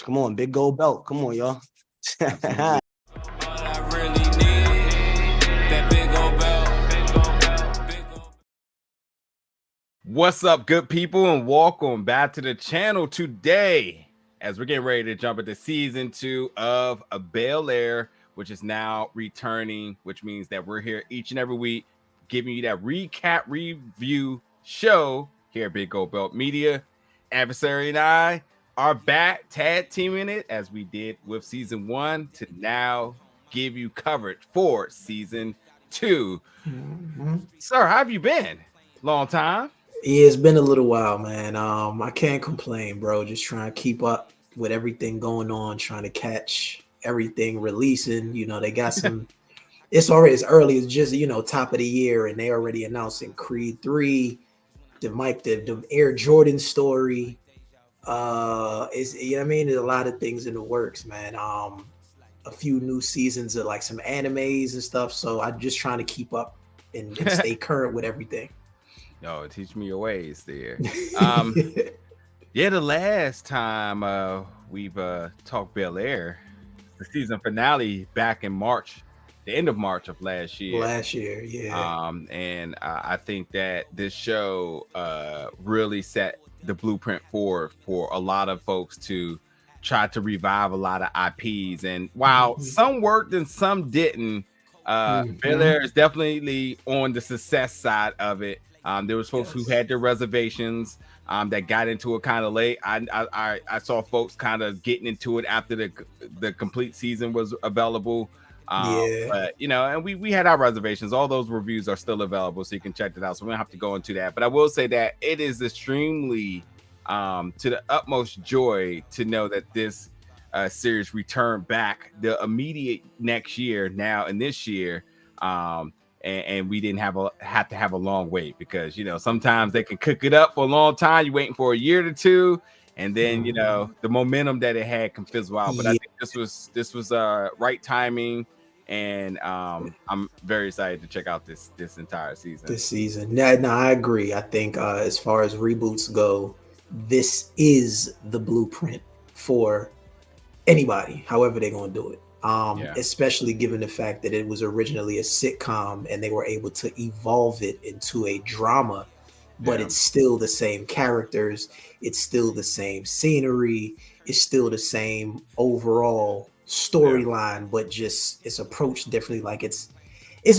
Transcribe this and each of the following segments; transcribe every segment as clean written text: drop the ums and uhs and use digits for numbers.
Come on, big gold belt. Come on, y'all. What's up, good people, and welcome back to the channel today as we're getting ready to jump into season 2 of Bel-Air, which is now returning, which means that we're here each and every week giving you that recap review show here at Big Gold Belt Media. Adversary and I are back tag teaming it as we did with season 1 to now give you coverage for season 2. Sir, how have you been? Long time. Yeah, it's been a little while, man. I can't complain, bro. Just trying to keep up with everything going on, trying to catch everything releasing. You know, they got some. It's early. It's just top of the year, and they already announcing Creed 3, the Air Jordan story. There's a lot of things in the works, man. A few new seasons of like some animes and stuff. So I'm just trying to keep up and stay current with everything. No, teach me your ways there. Yeah, the last time we've talked Bel-Air, the season finale back in March, the end of March of last year. Yeah. I think that this show really set the blueprint for a lot of folks to try to revive a lot of IPs. And while some worked and some didn't, Bel-Air is definitely on the success side of it. There was folks who had their reservations that got into it kind of late. I saw folks kind of getting into it after the complete season was available. But and we had our reservations. All those reviews are still available, so you can check it out. So we don't have to go into that. But I will say that it is extremely to the utmost joy to know that this series returned back the immediate next year, now in this year. And we didn't have to have a long wait because sometimes they can cook it up for a long time. You're waiting for a year to two, and then the momentum that it had can fizzle out. But I think this was right timing, and I'm very excited to check out this entire season. No, I agree. I think as far as reboots go, this is the blueprint for anybody, however they're gonna do it. Especially given the fact that it was originally a sitcom and they were able to evolve it into a drama, but it's still the same characters, it's still the same scenery, it's still the same overall storyline, but just it's approached differently. Like it's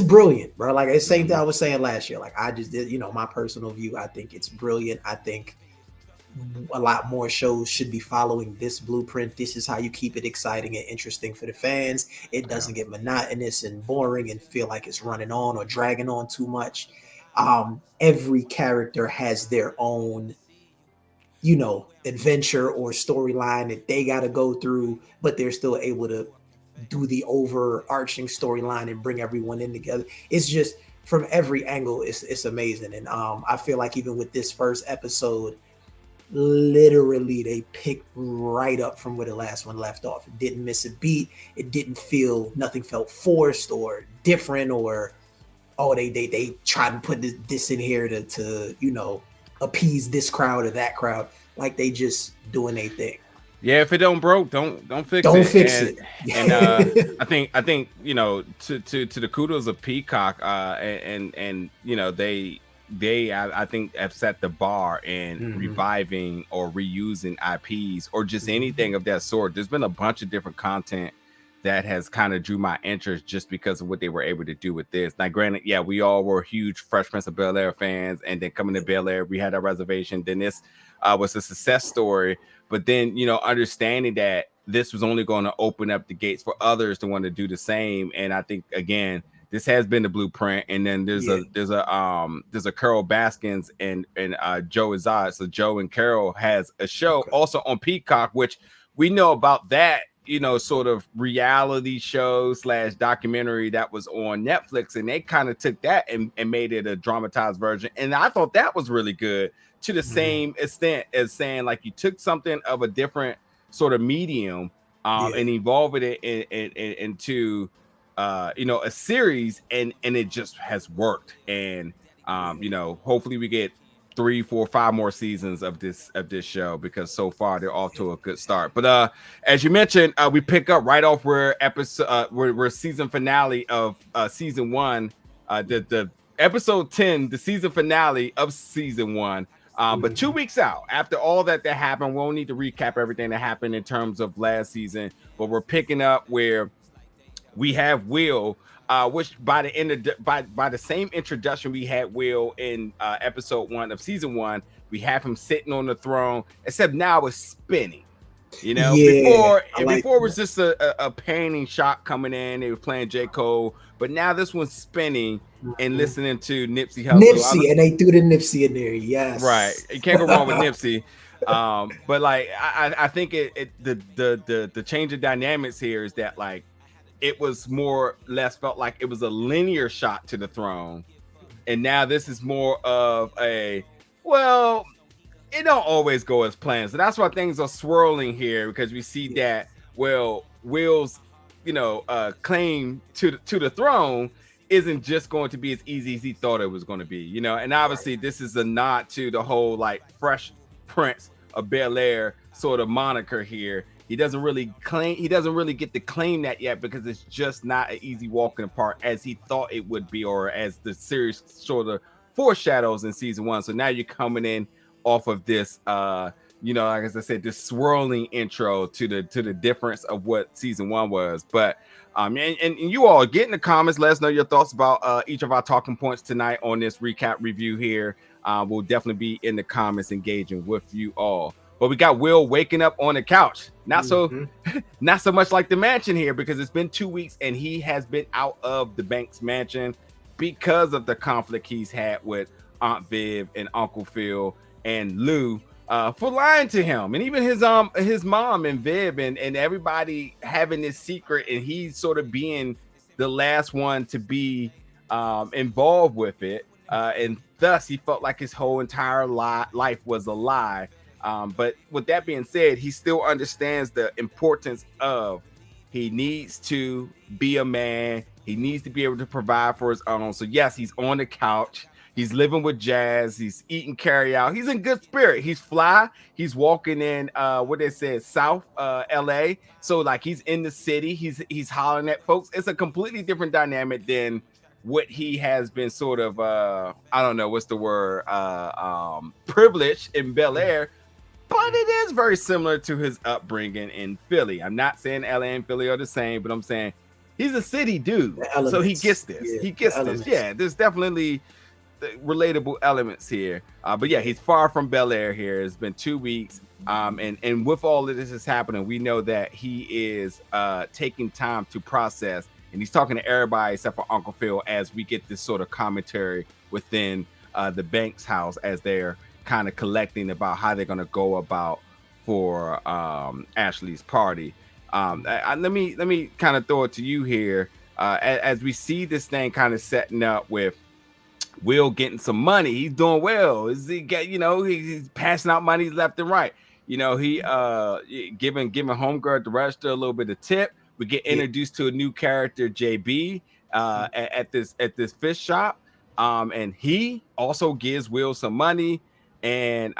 brilliant, bro. Like the same thing I was saying last year. Like I just did, my personal view. I think it's brilliant. I think a lot more shows should be following this blueprint. This is how you keep it exciting and interesting for the fans. It doesn't get monotonous and boring and feel like it's running on or dragging on too much. Every character has their own, adventure or storyline that they got to go through, but they're still able to do the overarching storyline and bring everyone in together. It's just from every angle, it's amazing. And I feel like even with this first episode, literally they picked right up from where the last one left off. It didn't miss a beat. It didn't nothing felt forced or different, or they tried to put this in here to appease this crowd or that crowd. Like they just doing their thing. Yeah, if it don't broke, don't fix it. Don't fix it. And I think to the kudos of Peacock and they I think have set the bar in reviving or reusing IPs or just anything of that sort. There's been a bunch of different content that has kind of drew my interest just because of what they were able to do with this. Now, granted, we all were huge Fresh Prince of Bel-Air fans, and then coming to Bel-Air, we had our reservation. Then this was a success story, but then understanding that this was only going to open up the gates for others to want to do the same. And I think again, this has been the blueprint. And then there's a Carol Baskins and Joe Izard. So Joe and Carol has a show also on Peacock, which we know about that, sort of reality show / documentary that was on Netflix. And they kind of took that and made it a dramatized version. And I thought that was really good to the same extent as saying like you took something of a different sort of medium and evolved it into a series, and it just has worked. And hopefully we get 3, 4, 5 more seasons of this show, because so far they're off to a good start. But as you mentioned, we pick up right off where we're season finale of season 1, the episode 10, the season finale of season 1. But 2 weeks out after all that happened, we won't need to recap everything that happened in terms of last season, but we're picking up where we have Will, which by the end of by the same introduction we had Will in episode 1 of season 1, we have him sitting on the throne, except now it's spinning. You know, before it was just a painting shot coming in. They were playing J. Cole, but now this one's spinning and listening to Nipsey Hussle. And they threw the Nipsey in there. Yes, right. You can't go wrong with Nipsey. But like I think the change of dynamics here is that like it was more or less felt like it was a linear shot to the throne, and now this is more of a it don't always go as planned. So that's why things are swirling here, because we see that Will's claim to the throne isn't just going to be as easy as he thought it was going to be, and obviously this is a nod to the whole like Fresh Prince of Bel-Air sort of moniker here. He doesn't really get to claim that yet, because it's just not an easy walk in the park as he thought it would be, or as the series sort of foreshadows in season 1. So now you're coming in off of this like as I said, this swirling intro to the difference of what season 1 was. But and you all get in the comments, let us know your thoughts about each of our talking points tonight on this recap review here. We'll definitely be in the comments engaging with you all. But we got Will waking up on the couch. Not so much like the mansion here, because it's been 2 weeks and he has been out of the Banks mansion because of the conflict he's had with Aunt Viv and Uncle Phil and Lou for lying to him, and even his mom and Viv and everybody having this secret, and he's sort of being the last one to be involved with it, and thus he felt like his whole entire life was a lie. But with that being said, he still understands the importance of he needs to be a man. He needs to be able to provide for his own. So yes, he's on the couch. He's living with Jazz. He's eating carry out. He's in good spirit. He's fly. He's walking in what they said, South LA. So like he's in the city. He's hollering at folks. It's a completely different dynamic than what he has been sort of I don't know what's the word, privileged in Bel-Air. But it is very similar to his upbringing in Philly. I'm not saying LA and Philly are the same, but I'm saying he's a city dude. So he gets this. Yeah, he gets this. Yeah, there's definitely relatable elements here. But yeah, he's far from Bel-Air here. It's been 2 weeks. And with all of this is happening, we know that he is taking time to process. And he's talking to everybody except for Uncle Phil as we get this sort of commentary within the Banks house as they're kind of collecting about how they're going to go about for Ashley's party. Let me kind of throw it to you here as we see this thing kind of setting up with Will getting some money. He's doing well. He's passing out money left and right. He giving homegirl at the register a little bit of tip. We get introduced to a new character, JB, at this fish shop, and he also gives Will some money. And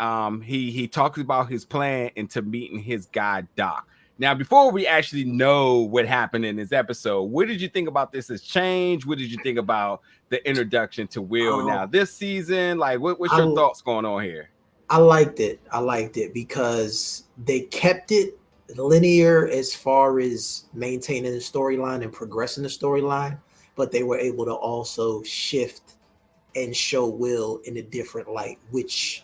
he talks about his plan into meeting his guy Doc. Now, before we actually know what happened in this episode, what did you think about this as change? What did you think about the introduction to Will now this season? Like, what's your thoughts going on here? I liked it because they kept it linear as far as maintaining the storyline and progressing the storyline, but they were able to also shift and show Will in a different light, which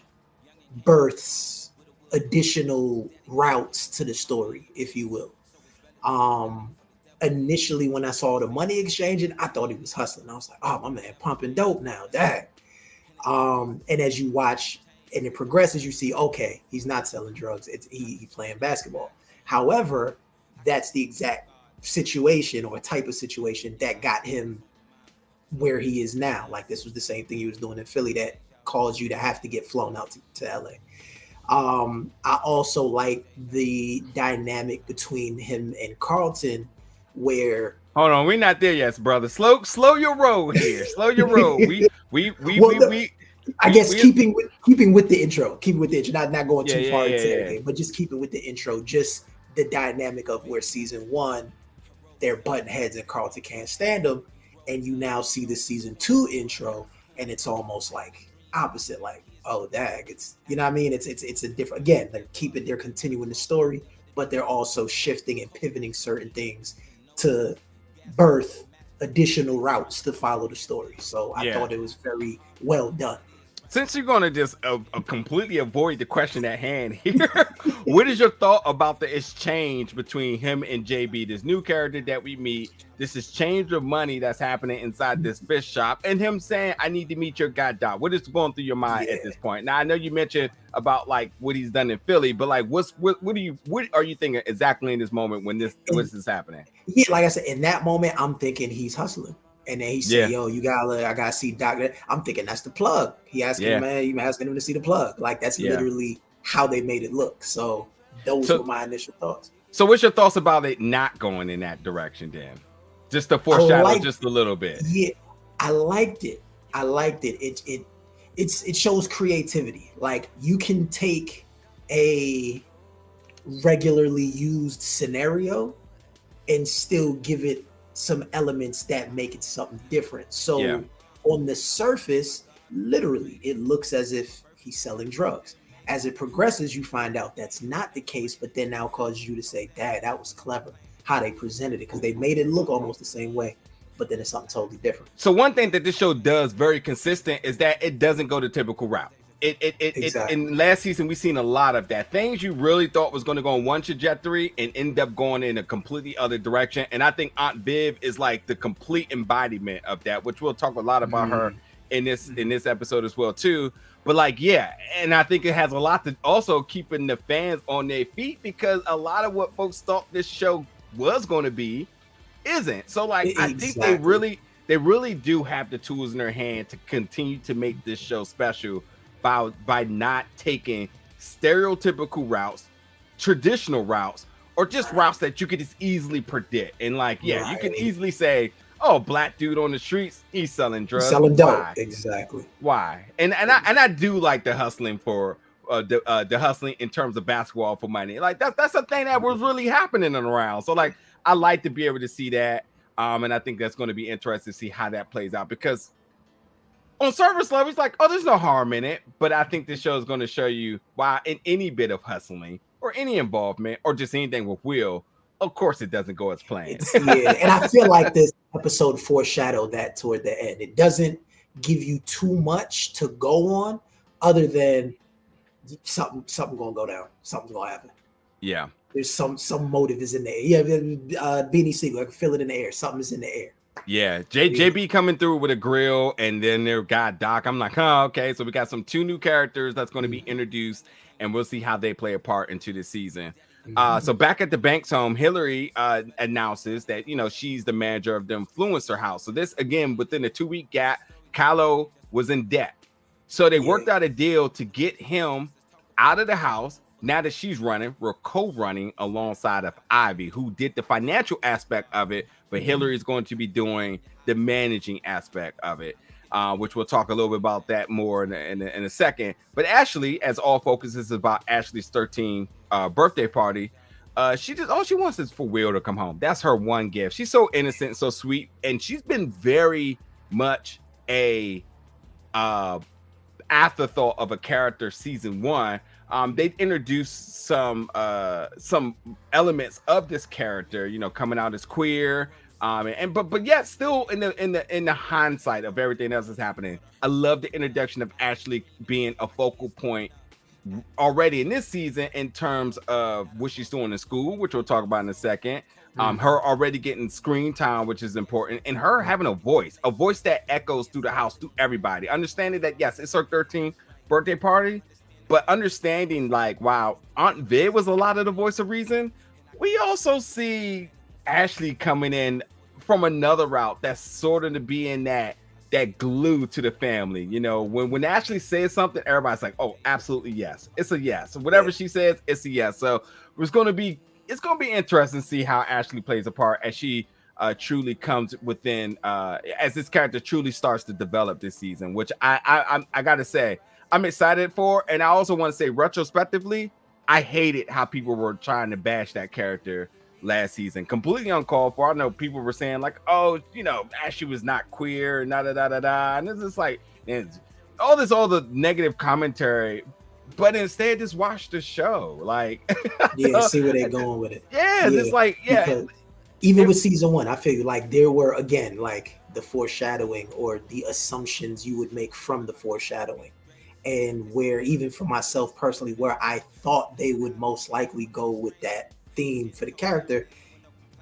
births additional routes to the story, if you will. Initially, when I saw the money exchanging, I thought he was hustling. I was like, oh, my man pumping dope now, dang. And as you watch and it progresses, you see, okay, he's not selling drugs. He playing basketball. However, that's the exact situation or type of situation that got him where he is now. Like, this was the same thing he was doing in Philly that caused you to have to get flown out to LA. I also like the dynamic between him and Carlton, where hold on, we're not there yet, brother. Slow your roll here. Slow your roll. We I guess keeping with the intro, not going too far into everything, but just keeping with the intro, just the dynamic of where season 1 they're button heads and Carlton can't stand them, and you now see the season 2 intro, and it's almost like opposite, like, oh dag, it's, you know what I mean? It's a different, again, they're continuing the story, but they're also shifting and pivoting certain things to birth additional routes to follow the story. So I thought it was very well done. Since you're going to just completely avoid the question at hand here, what is your thought about the exchange between him and JB, this new character that we meet, this exchange of money that's happening inside this fish shop, and him saying, I need to meet your guy, Doc? What is going through your mind at this point? Now, I know you mentioned about like what he's done in Philly, but like what are you thinking exactly in this moment when this is happening? Yeah, like I said, in that moment, I'm thinking he's hustling. And then he said, yo, I gotta see Doctor. I'm thinking that's the plug. He asking him, man, you asking him to see the plug. Like that's literally how they made it look. So those were my initial thoughts. So what's your thoughts about it not going in that direction then? Just to foreshadow just a little bit. Yeah, I liked it. It shows creativity. Like you can take a regularly used scenario and still give it some elements that make it something different. So on the surface, literally, it looks as if he's selling drugs. As it progresses, you find out that's not the case, but then now causes you to say, Dad, that was clever how they presented it, because they made it look almost the same way, but then it's something totally different. So one thing that this show does very consistent is that it doesn't go the typical route. Exactly. In last season, we've seen a lot of that. Things you really thought was going to go in one trajectory and end up going in a completely other direction. And I think Aunt Viv is like the complete embodiment of that, which we'll talk a lot about her in this episode as well too. But like, and I think it has a lot to also keeping the fans on their feet, because a lot of what folks thought this show was going to be isn't. So like, I think they really do have the tools in their hand to continue to make this show special by not taking stereotypical routes, traditional routes, or just routes that you could just easily predict. And like, you can easily say, oh, black dude on the streets, he's selling drugs. Selling dope. Exactly. Why? And I do like the hustling for the hustling in terms of basketball for money. Like that's a thing that was really happening around. So like, I like to be able to see that. And I think that's going to be interesting to see how that plays out, because on surface level, it's like, oh, there's no harm in it. But I think this show is going to show you why in any bit of hustling or any involvement or just anything with Will, of course, it doesn't go as planned. And I feel like this episode foreshadowed that toward the end. It doesn't give you too much to go on other than something going to go down. Something's going to happen. Yeah. There's some motive is in there. Yeah, Beanie Siegel, I can feel it in the air. Something is in the air. Yeah, JB coming through with a grill, and then their guy Doc. I'm like, oh, okay. So we got two new characters that's going to be introduced, and we'll see how they play a part into this season. So back at the Banks home, Hilary announces that she's the manager of the influencer house. So this again within a 2-week gap, Kylo was in debt, so they worked out a deal to get him out of the house. Now that she's running, we're co-running alongside of Ivy, who did the financial aspect of it, but Hilary is going to be doing the managing aspect of it, which we'll talk a little bit about that more in a second. But Ashley, as all focus is about Ashley's 13th birthday party, all she wants is for Will to come home. That's her one gift. She's so innocent, so sweet, and she's been very much a afterthought of a character season 1. They introduced some elements of this character, coming out as queer, but yet still in the hindsight of everything else that's happening. I love the introduction of Ashley being a focal point already in this season in terms of what she's doing in school, which we'll talk about in a second. Her already getting screen time, which is important, and her having a voice that echoes through the house, through everybody, understanding that yes, it's her 13th birthday party. But understanding like, wow, Aunt Viv was a lot of the voice of reason. We also see Ashley coming in from another route that's sort of to be in that glue to the family. When Ashley says something, everybody's like, oh, absolutely yes. It's a yes. Whatever she says, it's a yes. So it's going to be interesting to see how Ashley plays a part as she truly comes within as this character truly starts to develop this season, which I gotta say I'm excited for. And I also want to say retrospectively, I hated how people were trying to bash that character last season, completely uncalled for. I know people were saying like, oh, Ashley was not queer and and it's just like all the negative commentary, but instead just watch the show. Like see where they're going with it. Just like because even with season 1, I figured like there were again like the foreshadowing or the assumptions you would make from the foreshadowing, and where even for myself personally, where I thought they would most likely go with that theme for the character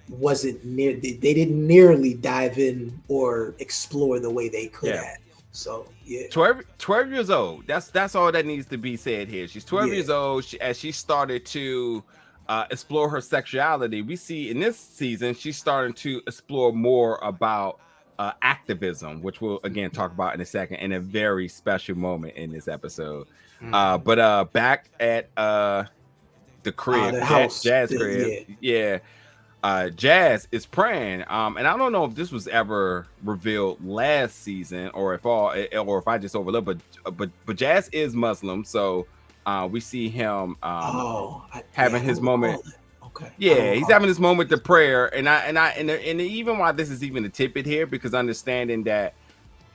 wasn't near. They didn't nearly dive in or explore the way they could have. So 12 years old. That's all that needs to be said here. She's 12 years old. As she started to explore her sexuality, we see in this season she's starting to explore more about activism, which we'll again talk about in a second, in a very special moment in this episode. But back at the crib, the house, Jazz crib, Jazz is praying, and I don't know if this was ever revealed last season or if I just overlooked, but Jazz is Muslim, so we see him having his moment. He's having this moment to prayer, and even while this is even a tidbit here, because understanding that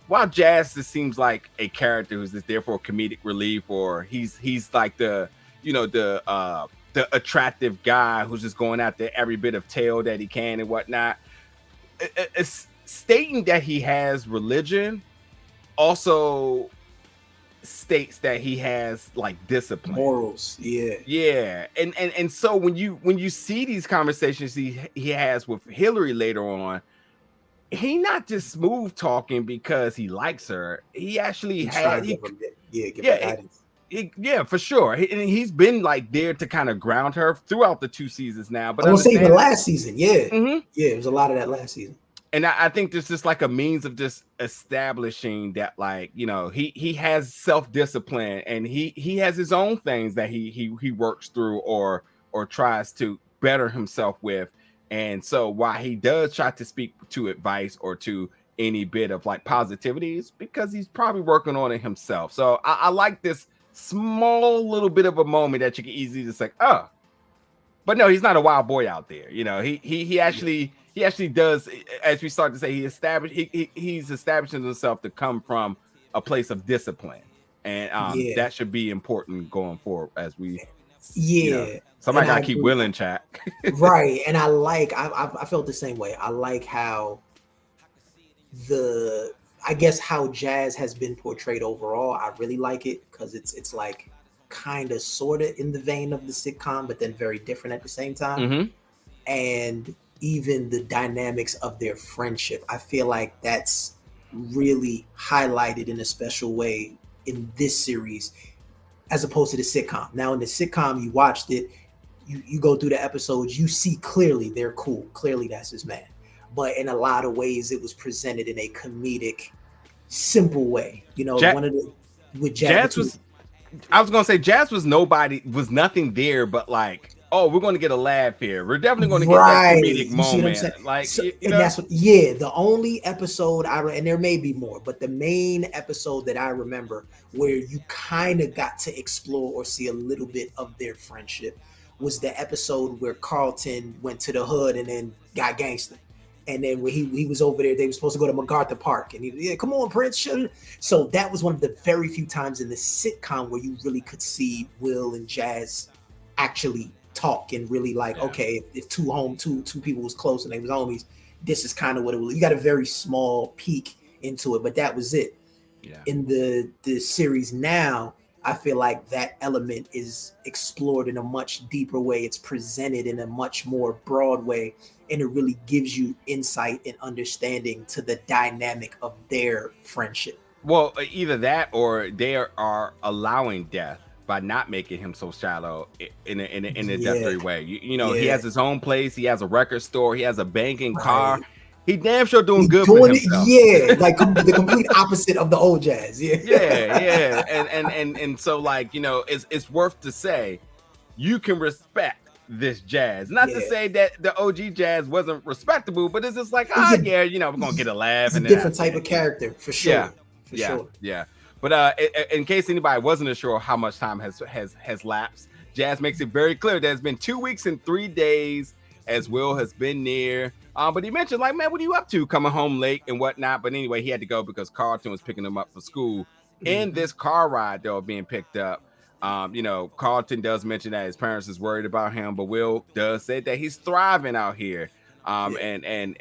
while Jazz just seems like a character who's just there for comedic relief, or he's like the attractive guy who's just going after every bit of tail that he can and whatnot. It's stating that he has religion also states that he has like discipline, morals. And so when you see these conversations he has with Hilary later on, he not just smooth talking because he likes her. He actually guidance. For sure. And he's been like there to kind of ground her throughout the 2 seasons now. But I will say the last season, it was a lot of that last season. And I think there's just like a means of just establishing that, like, he has self-discipline, and he has his own things that he works through or tries to better himself with. And so while he does try to speak to advice or to any bit of like positivity, it's because he's probably working on it himself. So I like this small little bit of a moment that you can easily just like, oh, but no, he's not a wild boy out there. He actually does, as we start to say, he's establishing himself to come from a place of discipline, and that should be important going forward as we somebody gotta keep Will in chat. Right. And I felt the same way. I like how how Jazz has been portrayed overall. I really like it because it's like kind of sort of in the vein of the sitcom, but then very different at the same time. And even the dynamics of their friendship, I feel like that's really highlighted in a special way in this series as opposed to the sitcom. Now in the sitcom, you watched it, you go through the episodes, you see clearly they're cool, clearly that's his man. But in a lot of ways, it was presented in a comedic, simple way. Jazz was. I was gonna say Jazz was nothing there, but like, oh, we're gonna get a laugh here. We're definitely gonna get that comedic moment. Like, that's what. Yeah, the only episode and there may be more, but the main episode that I remember where you kind of got to explore or see a little bit of their friendship was the episode where Carlton went to the hood and then got gangster. And then when he was over there, they were supposed to go to MacArthur Park. And come on, Prince. So that was one of the very few times in the sitcom where you really could see Will and Jazz actually talk and really like, okay, if two people was close and they was homies, this is kind of what it was. You got a very small peek into it, but that was it. Yeah. In the series now, I feel like that element is explored in a much deeper way. It's presented in a much more broad way, and it really gives you insight and understanding to the dynamic of their friendship. Well, either that or they are allowing death by not making him so shallow in a death-free way. He has his own place. He has a record store. He has a banking car. He damn sure doing good for himself. Like the complete opposite of the old Jazz. And so like, it's worth to say you can respect this Jazz. Not to say that the OG Jazz wasn't respectable, but it's just like, we're gonna get a laugh. It's a different type of character for sure. Yeah. But in case anybody wasn't sure how much time has lapsed, Jazz makes it very clear that it's been 2 weeks and 3 days as Will has been near. But he mentioned, like, man, what are you up to? Coming home late and whatnot. But anyway, he had to go because Carlton was picking him up for school. In this car ride, though, being picked up, Carlton does mention that his parents is worried about him, but Will does say that he's thriving out here. And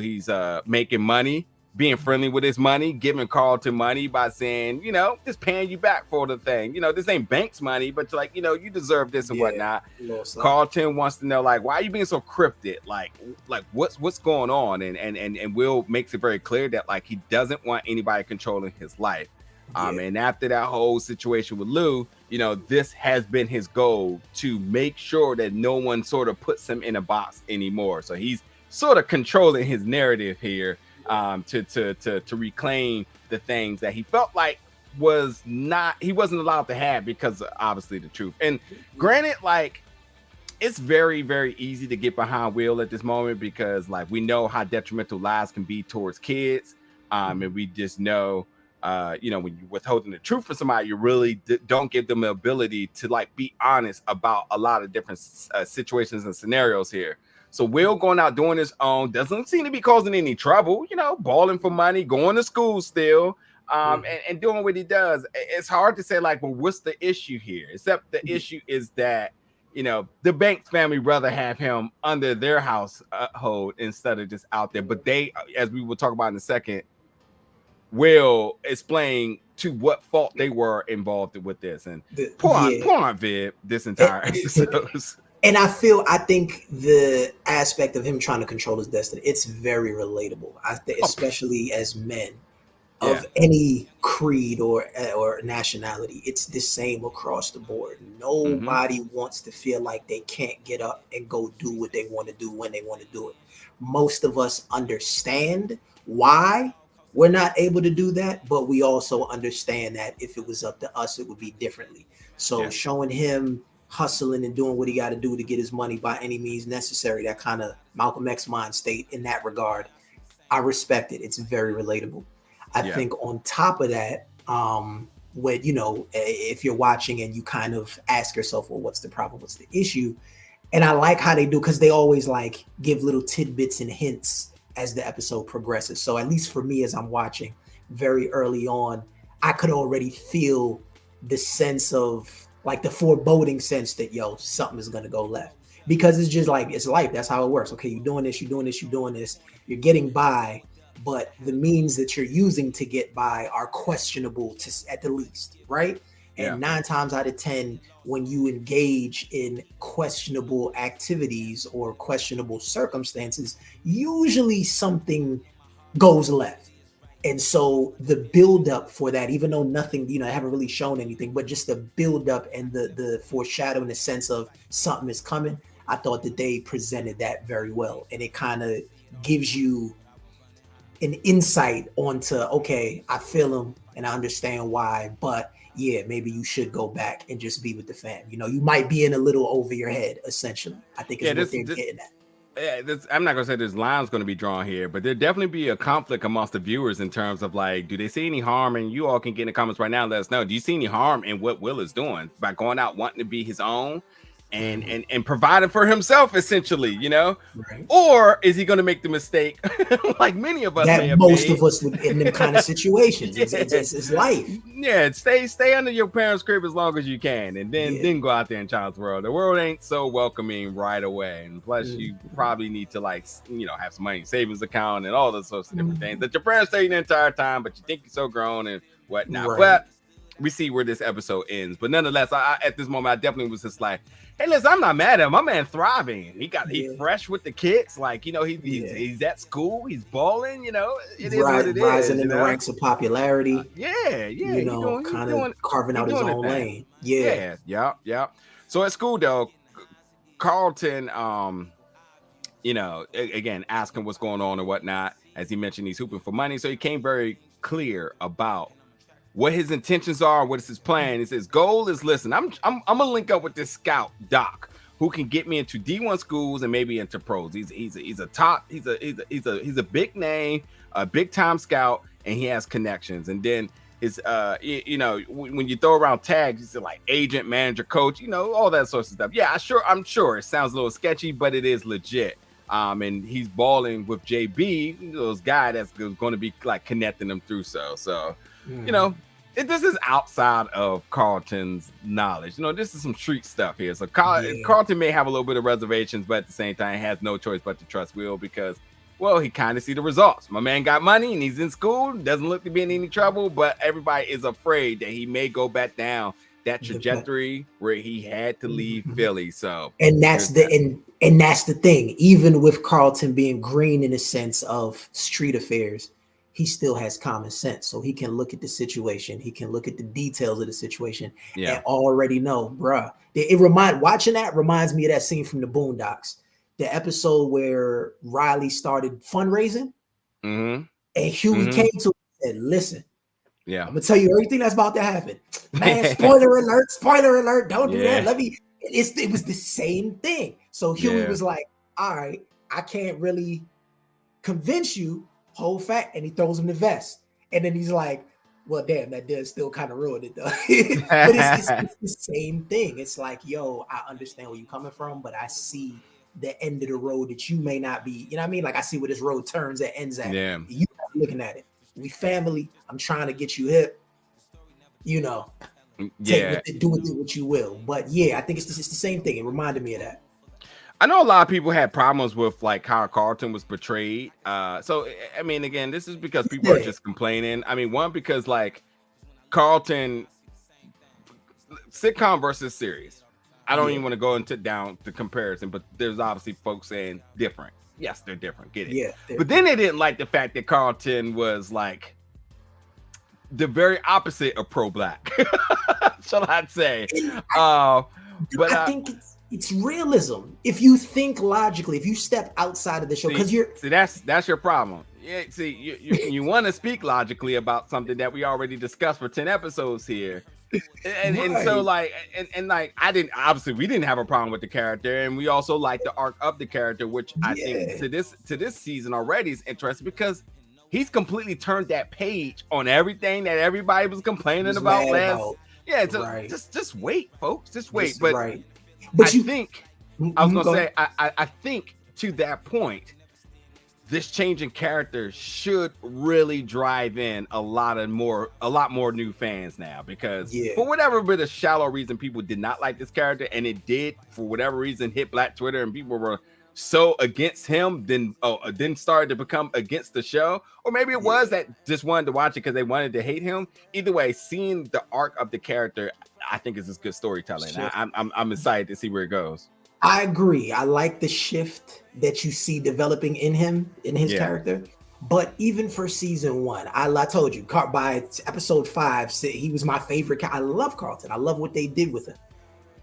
he's making money, being friendly with his money, giving Carlton money by saying, just paying you back for the thing. This ain't Banks money, but like, you deserve this and whatnot. Carlton wants to know, like, why are you being so cryptic? Like what's going on? And Will makes it very clear that, like, he doesn't want anybody controlling his life. And after that whole situation with Lou, this has been his goal, to make sure that no one sort of puts him in a box anymore. So he's sort of controlling his narrative here, to reclaim the things that he felt like he wasn't allowed to have because of, obviously, the truth. And granted, like, it's very, very easy to get behind Will at this moment because, like, we know how detrimental lies can be towards kids. And we just know, when you're withholding the truth from somebody, you really don't give them the ability to, like, be honest about a lot of different situations and scenarios here. So Will going out doing his own doesn't seem to be causing any trouble, balling for money, going to school still, and doing what he does. It's hard to say, like, well, what's the issue here? Except the issue is that, the Banks family rather have him under their household instead of just out there. But they, as we will talk about in a second, will explain to what fault they were involved with this. And poor on Viv this entire episode. And I think the aspect of him trying to control his destiny, it's very relatable. I think, especially as men of any creed or nationality, it's the same across the board. Nobody wants to feel like they can't get up and go do what they want to do when they want to do it. Most of us understand why we're not able to do that, but we also understand that if it was up to us, it would be differently. So showing him hustling and doing what he got to do to get his money by any means necessary, that kind of Malcolm X mind state in that regard, I respect it. It's very relatable. I think on top of that, if you're watching and you kind of ask yourself, well, what's the problem? What's the issue? And I like how they do, because they always like give little tidbits and hints as the episode progresses. So at least for me, as I'm watching very early on, I could already feel the sense of, like, the foreboding sense that, something is going to go left, because it's just like, it's life. That's how it works. Okay. You're doing this, you're getting by, but the means that you're using to get by are questionable at the least. Right. And 9 times out of 10, when you engage in questionable activities or questionable circumstances, usually something goes left. And so the buildup for that, even though nothing, I haven't really shown anything, but just the buildup and the foreshadowing, the sense of something is coming, I thought that they presented that very well. And it kind of gives you an insight onto, okay, I feel him and I understand why, but maybe you should go back and just be with the fam. You might be in a little over your head, essentially. I think it's what they're getting at. I'm not gonna say this line's gonna be drawn here, but there'll definitely be a conflict amongst the viewers in terms of, like, do they see any harm? And you all can get in the comments right now and let us know. Do you see any harm in what Will is doing by going out wanting to be his own and providing for himself, essentially, right. Or is he going to make the mistake like many of us that most of us would in them kind of situations? It's life. Stay under your parents' crib as long as you can, and then go out there and challenge the world. The world ain't so welcoming right away, and plus you probably need to, like, have some money in savings account and all those sorts of different things that your parents tell you the entire time, but you think you're so grown and whatnot. Right. But we see where this episode ends. But nonetheless, I at this moment, I definitely was just like, hey, listen, I'm not mad at him. My man thriving. He's fresh with the kids. Like, he's at school. He's balling. It is what it is. Rising in the ranks of popularity. Kind of carving out his own lane. Yeah. So at school, though, Carlton, again, asking what's going on and whatnot. As he mentioned, he's hooping for money. So he came very clear about what his intentions are, what is his plan. His goal is, listen, I'm gonna link up with this scout Doc, who can get me into D1 schools and maybe into pros. He's a big name, a big time scout, and he has connections. And then his when you throw around tags, you say like agent, manager, coach, all that sorts of stuff. Yeah, I'm sure it sounds a little sketchy, but it is legit. And he's balling with JB, those guy that's going to be like connecting them through. This is outside of Carlton's knowledge. This is some street stuff here. So Carlton may have a little bit of reservations, but at the same time, has no choice but to trust Will because, well, he kind of see the results. My man got money and he's in school. Doesn't look to be in any trouble, but everybody is afraid that he may go back down that trajectory where he had to leave Philly. So, and that's the thing. Even with Carlton being green in the sense of street affairs, he still has common sense. So he can look at the situation. He can look at the details of the situation and already know, bruh. Watching that reminds me of that scene from the Boondocks, the episode where Riley started fundraising and Huey came to him and said, listen, I'm gonna tell you everything that's about to happen. Man, spoiler alert, don't do that. It was the same thing. So Huey was like, all right, I can't really convince you. Whole fact, and he throws him the vest, and then he's like, "Well, damn, that does still kind of ruin it, though." But it's the same thing. It's like, yo, I understand where you're coming from, but I see the end of the road that you may not be. You know what I mean? Like I see where this road turns and ends at. Yeah. You looking at it. We family. I'm trying to get you hip. Do with it what you will. But yeah, I think it's the same thing. It reminded me of that. I know a lot of people had problems with like how Carlton was portrayed. So I mean, again, this is because people are just complaining. I mean, one, because like Carlton sitcom versus series. I don't even want to go into down the comparison, but there's obviously folks saying different. Yes, they're different. Get it? Yeah. But then they didn't like the fact that Carlton was like the very opposite of pro-black. Shall I say? But I think it's realism. If you think logically, if you step outside of the show, because that's your problem. Yeah, see, you want to speak logically about something that we already discussed for 10 episodes here. And so like we didn't have a problem with the character, and we also like the arc of the character, which I think to this season already is interesting because he's completely turned that page on everything that everybody was complaining about last. Yeah, so just wait, folks. Just wait. But I think to that point, this change in character should really drive in a lot more new fans now, because for whatever bit of shallow reason people did not like this character, and it did for whatever reason hit Black Twitter and people were so against him, then started to become against the show, or maybe it was that just wanted to watch it because they wanted to hate him. Either way, seeing the arc of the character, I think is just good storytelling. I'm excited to see where it goes. I agree. I like the shift that you see developing in him, in his character. But even for season 1, I told you, by episode 5, he was my favorite. I love Carlton. I love what they did with him.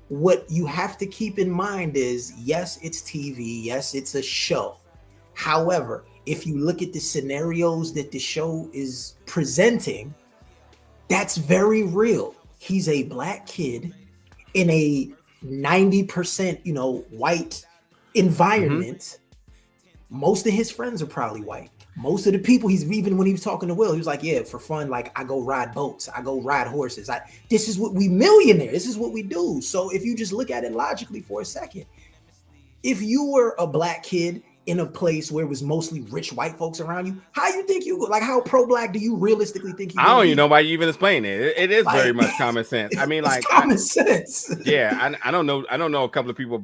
What you have to keep in mind is, yes, it's TV. Yes, it's a show. However, if you look at the scenarios that the show is presenting, that's very real. He's a Black kid in a 90%, white environment. Most of his friends are probably white. Most of the people even when he was talking to Will, he was like, yeah, for fun, like I go ride boats, I go ride horses. This is what we millionaires, this is what we do. So if you just look at it logically for a second, if you were a Black kid in a place where it was mostly rich white folks around you, how you think how pro-Black do you realistically think you I don't even know why you even explain it. It is very much common sense. I mean, like common sense. Yeah, I don't know a couple of people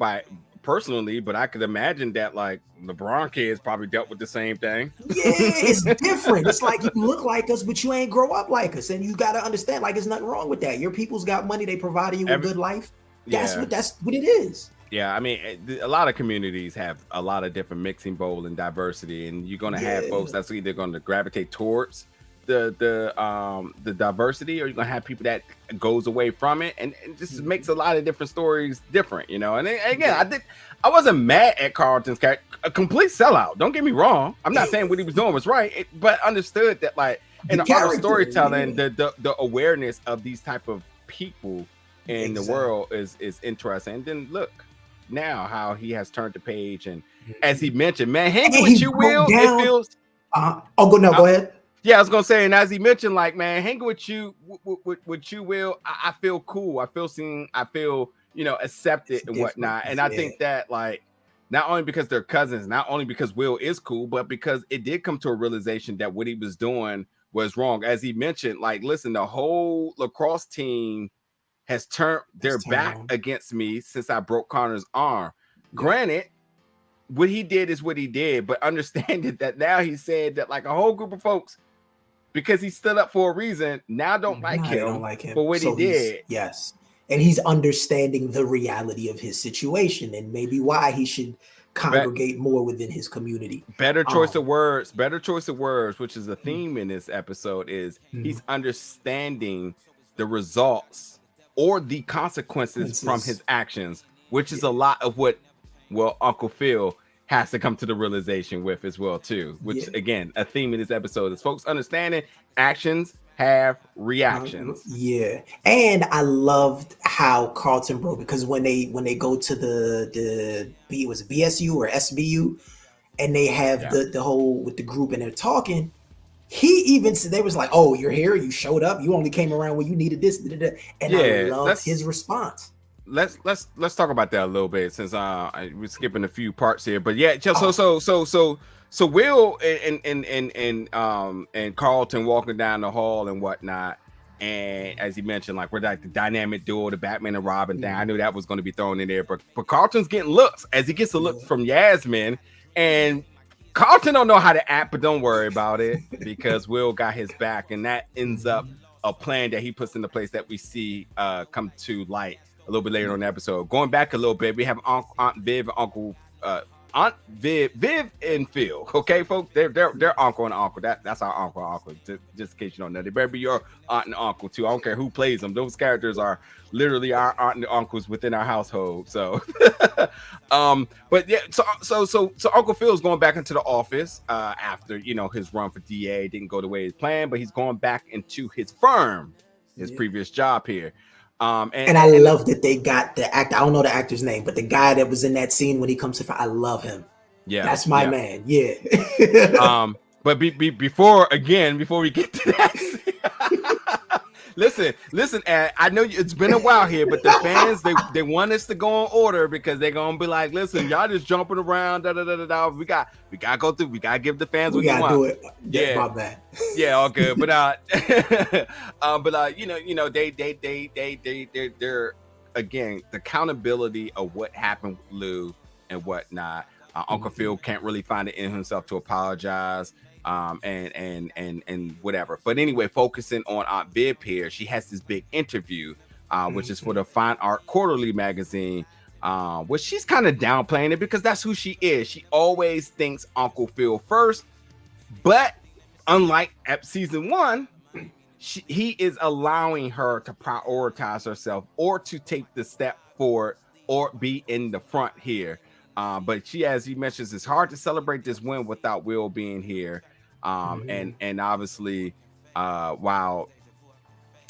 personally, but I could imagine that like LeBron kids probably dealt with the same thing. Yeah, it's different. It's like you look like us, but you ain't grow up like us, and you got to understand, like, there's nothing wrong with that. Your people's got money; they provided you a good life. That's what it is. Yeah, I mean, a lot of communities have a lot of different mixing bowl and diversity, and you're gonna have folks that's either going to gravitate towards the diversity, or you're gonna have people that goes away from it, and it just makes a lot of different stories different, And again, I wasn't mad at Carlton's character, a complete sellout. Don't get me wrong. I'm not saying what he was doing was right, but understood that, like, in the art of storytelling, the awareness of these type of people in the world is interesting. And then look, now how he has turned the page, and as he mentioned, man, hanging with you, Will, down. it feels. Go ahead. Yeah, I was gonna say, and as he mentioned, like, man, hanging with you, with you, Will, I feel cool. I feel seen. I feel, accepted and whatnot. And I think that, like, not only because they're cousins, not only because Will is cool, but because it did come to a realization that what he was doing was wrong. As he mentioned, like, listen, the whole lacrosse team has turned their back against me since I broke Connor's arm. Granted, what he did is what he did, but understanding that now he said that, like, a whole group of folks, because he stood up for a reason, now don't like him for what he did. Yes. And he's understanding the reality of his situation and maybe why he should congregate more within his community. Better choice of words, which is a theme in this episode, is he's understanding the results or the consequences from his actions, which is a lot of what, Uncle Phil has to come to the realization with as well too, which again, a theme in this episode is folks understanding actions have reactions. And I loved how Carlton broke, because when they go to the was it BSU or SBU, and they have the whole with the group and they're talking, he even said, they was like, "Oh, you're here, you showed up, you only came around when you needed this," and I love his response. Let's talk about that a little bit, since we're skipping a few parts here. But yeah, just so Will and Carlton walking down the hall and whatnot, and as he mentioned, like, we're like the dynamic duo, the Batman and Robin thing. I knew that was going to be thrown in there, but Carlton's getting looks as he gets a look from Yasmin, and Carlton don't know how to act, but don't worry about it because Will got his back, and that ends up a plan that he puts into place that we see come to light a little bit later on the episode. Going back a little bit, we have Aunt Viv and Aunt Viv and Phil. Okay, folks, they're uncle and uncle. That's our uncle and uncle. Just in case you don't know, they better be your aunt and uncle too. I don't care who plays them. Those characters are literally our aunt and uncles within our household. So, but yeah, so Uncle Phil's going back into the office after his run for DA didn't go the way he planned, but he's going back into his firm, his previous job here. And I love that they got the actor. I don't know the actor's name, but the guy that was in that scene when he comes to, I love him. Yeah, that's my man. Yeah. But before we get to that, listen. I know it's been a while here, but the fans they want us to go in order because they're gonna be like, listen, y'all just jumping around. We gotta go through. We gotta give the fans what they want. Do it. Yeah, my bad. Yeah, all good. But they're again, the accountability of what happened with Lou and whatnot. Uncle Phil can't really find it in himself to apologize. And whatever. But anyway, focusing on Aunt Viv here, she has this big interview, which is for the Fine Art Quarterly magazine, which she's kind of downplaying it because that's who she is. She always thinks Uncle Phil first, but unlike at season 1, he is allowing her to prioritize herself or to take the step forward or be in the front here. But she, as he mentions, it's hard to celebrate this win without Will being here. And obviously, while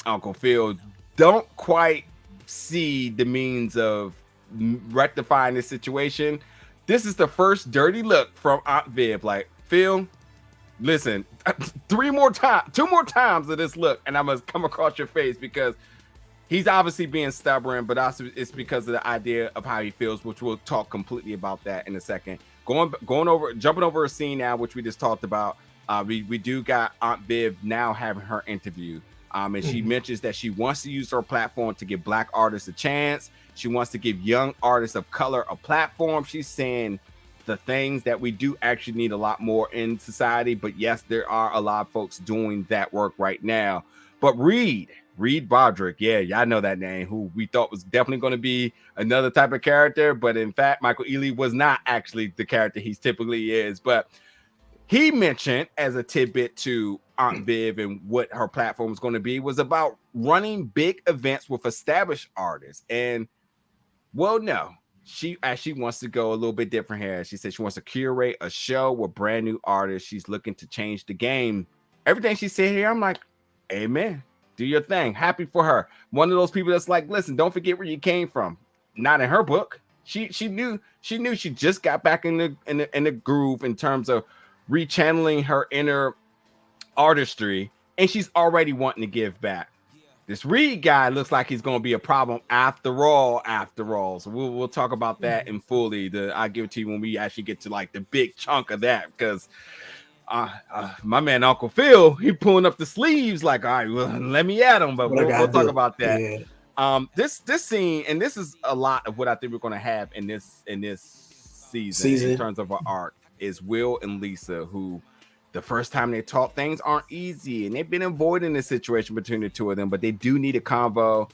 Uncle Phil don't quite see the means of rectifying this situation, this is the first dirty look from Aunt Viv. Like, Phil, listen, 2 more times of this look, and I'm gonna come across your face because he's obviously being stubborn, but also it's because of the idea of how he feels, which we'll talk completely about that in a second. Jumping over a scene now, which we just talked about. We do got Aunt Viv now having her interview. And she mentions that she wants to use her platform to give Black artists a chance. She wants to give young artists of color a platform. She's saying the things that we do actually need a lot more in society. But yes, there are a lot of folks doing that work right now. But Reed Broderick, yeah, y'all know that name, who we thought was definitely going to be another type of character. But in fact, Michael Ealy was not actually the character he typically is. But he mentioned as a tidbit to Aunt Viv and what her platform was going to be was about running big events with established artists. And well, no, she actually wants to go a little bit different here. She said she wants to curate a show with brand new artists. She's looking to change the game. Everything she said here, I'm like, amen. Do your thing. Happy for her. One of those people that's like, listen, don't forget where you came from. Not in her book. She knew she just got back in the groove in terms of rechanneling her inner artistry, and she's already wanting to give back. This Reed guy looks like he's going to be a problem after all. So we'll talk about that in fully. I'll give it to you when we actually get to like the big chunk of that, because my man Uncle Phil, he pulling up the sleeves like, all right, well, let me at him, but we'll talk about that. Yeah. This scene, and this is a lot of what I think we're going to have in this season in terms of our arc, is Will and Lisa, who the first time they talk, things aren't easy, and they've been avoiding the situation between the two of them, but they do need a convo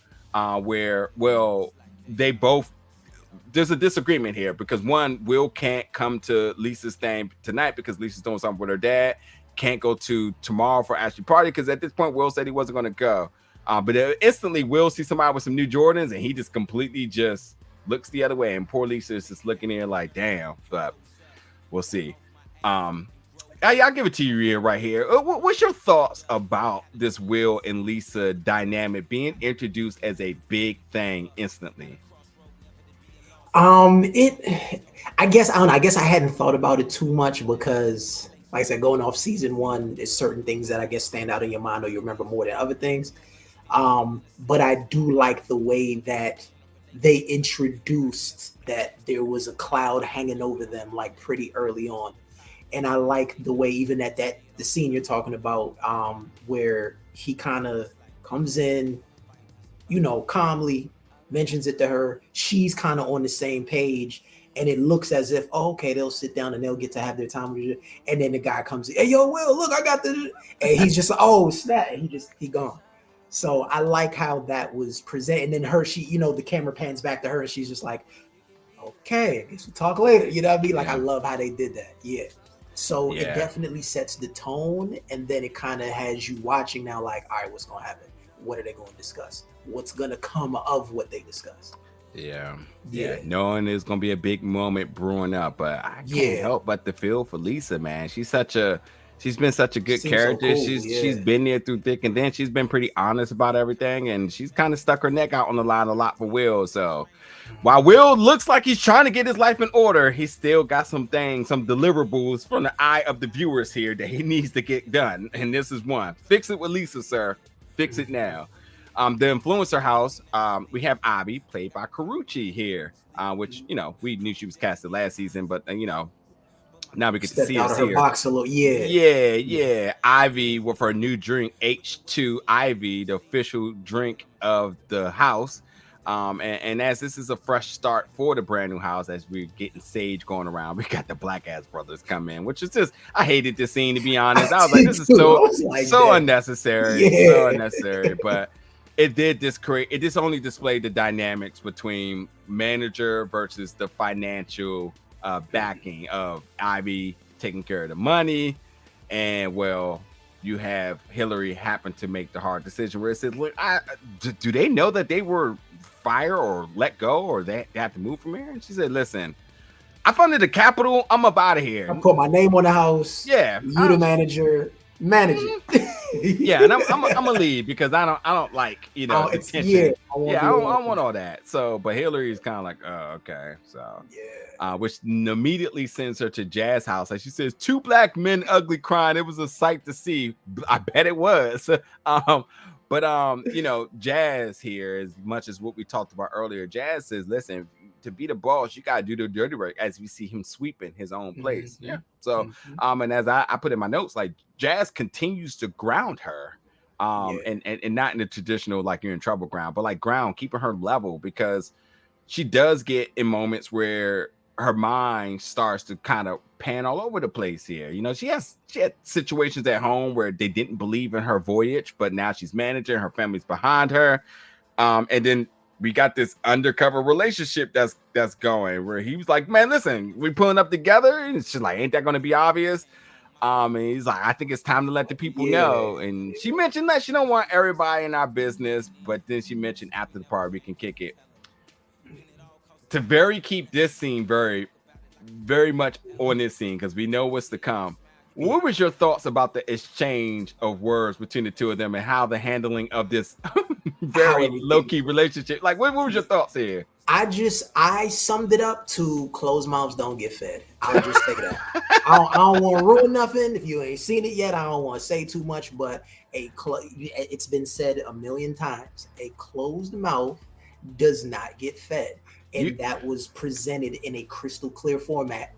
where, well, they both, there's a disagreement here because one, Will can't come to Lisa's thing tonight because Lisa's doing something with her dad, can't go to tomorrow for Ashley party because at this point Will said he wasn't going to go, but instantly Will sees somebody with some new Jordans and he just completely just looks the other way, and poor Lisa is just looking in like, damn, but we'll see. I'll give it to you right here. What's your thoughts about this Will and Lisa dynamic being introduced as a big thing instantly? I guess I hadn't thought about it too much because, like I said, going off season one, there's certain things that I guess stand out in your mind or you remember more than other things. But I do like the way that they introduced that there was a cloud hanging over them like pretty early on. And I like the way even at the scene you're talking about, where he kind of comes in, calmly mentions it to her. She's kind of on the same page, and it looks as if, okay, they'll sit down and they'll get to have their time with you. And then the guy comes in, hey, yo, Will, look, I got the, and he's just, oh, snap, and he gone. So I like how that was presented. And then she, the camera pans back to her, and she's just like, okay, I guess we'll talk later. You know what I mean? Like, I love how they did that. Yeah. So it definitely sets the tone, and then it kind of has you watching now like, all right, what's going to happen? What are they going to discuss? What's going to come of what they discuss? Yeah. Knowing there's going to be a big moment brewing up, but I can't help but to feel for Lisa, man. She's been such a good character. So cool, she's been there through thick and thin. She's been pretty honest about everything, and she's kind of stuck her neck out on the line a lot for Will. So while Will looks like he's trying to get his life in order, he's still got some deliverables from the eye of the viewers here that he needs to get done. And this is one. Fix it with Lisa, sir. Fix it now. The influencer house, we have Ivy, played by Carucci here, which, we knew she was casted last season, but, now we get to see us here. Box a little. Yeah. Ivy with her new drink, H2 Ivy, the official drink of the house. And as this is a fresh start for the brand new house, as we're getting Sage going around, we got the Black Ass Brothers come in, which is just, I hated this scene, to be honest. I was like, this is so unnecessary. So unnecessary. But it just only displayed the dynamics between manager versus the financial backing of Ivy taking care of the money, and well, you have Hilary happen to make the hard decision where it says, look, do they know that they were fired or let go, or they have to move from here? And she said, listen, I funded the capital, I'm up out of here. I put my name on the house. Yeah, you the manager. Yeah, and I'm gonna leave because I don't like attention. I don't want all that. So, but Hilary is kind of like, oh, okay, so which immediately sends her to Jazz's house. Like she says, 2 black men ugly crying. It was a sight to see. I bet it was. But Jazz here, as much as what we talked about earlier, Jazz says, listen, to be the boss, you gotta do the dirty work, as we see him sweeping his own place. Mm-hmm. Yeah. So and as I put in my notes, like Jazz continues to ground her. And not in the traditional like you're in trouble ground, but like ground, keeping her level, because she does get in moments where her mind starts to kind of pan all over the place here. She had situations at home where they didn't believe in her voyage, but now she's managing, her family's behind her. And then we got this undercover relationship that's going, where he was like, man, listen, we're pulling up together, and she's like, ain't that going to be obvious? And he's like, I think it's time to let the people know. And she mentioned that she don't want everybody in our business, but then she mentioned after the party we can kick it. To keep this scene very, very much on this scene, because we know what's to come. What was your thoughts about the exchange of words between the two of them and how the handling of this very low-key relationship? Like, what was your thoughts here? I summed it up to closed mouths don't get fed. I'll just take that. I don't want to ruin nothing. If you ain't seen it yet, I don't want to say too much, but it's been said a million times. A closed mouth does not get fed. And that was presented in a crystal clear format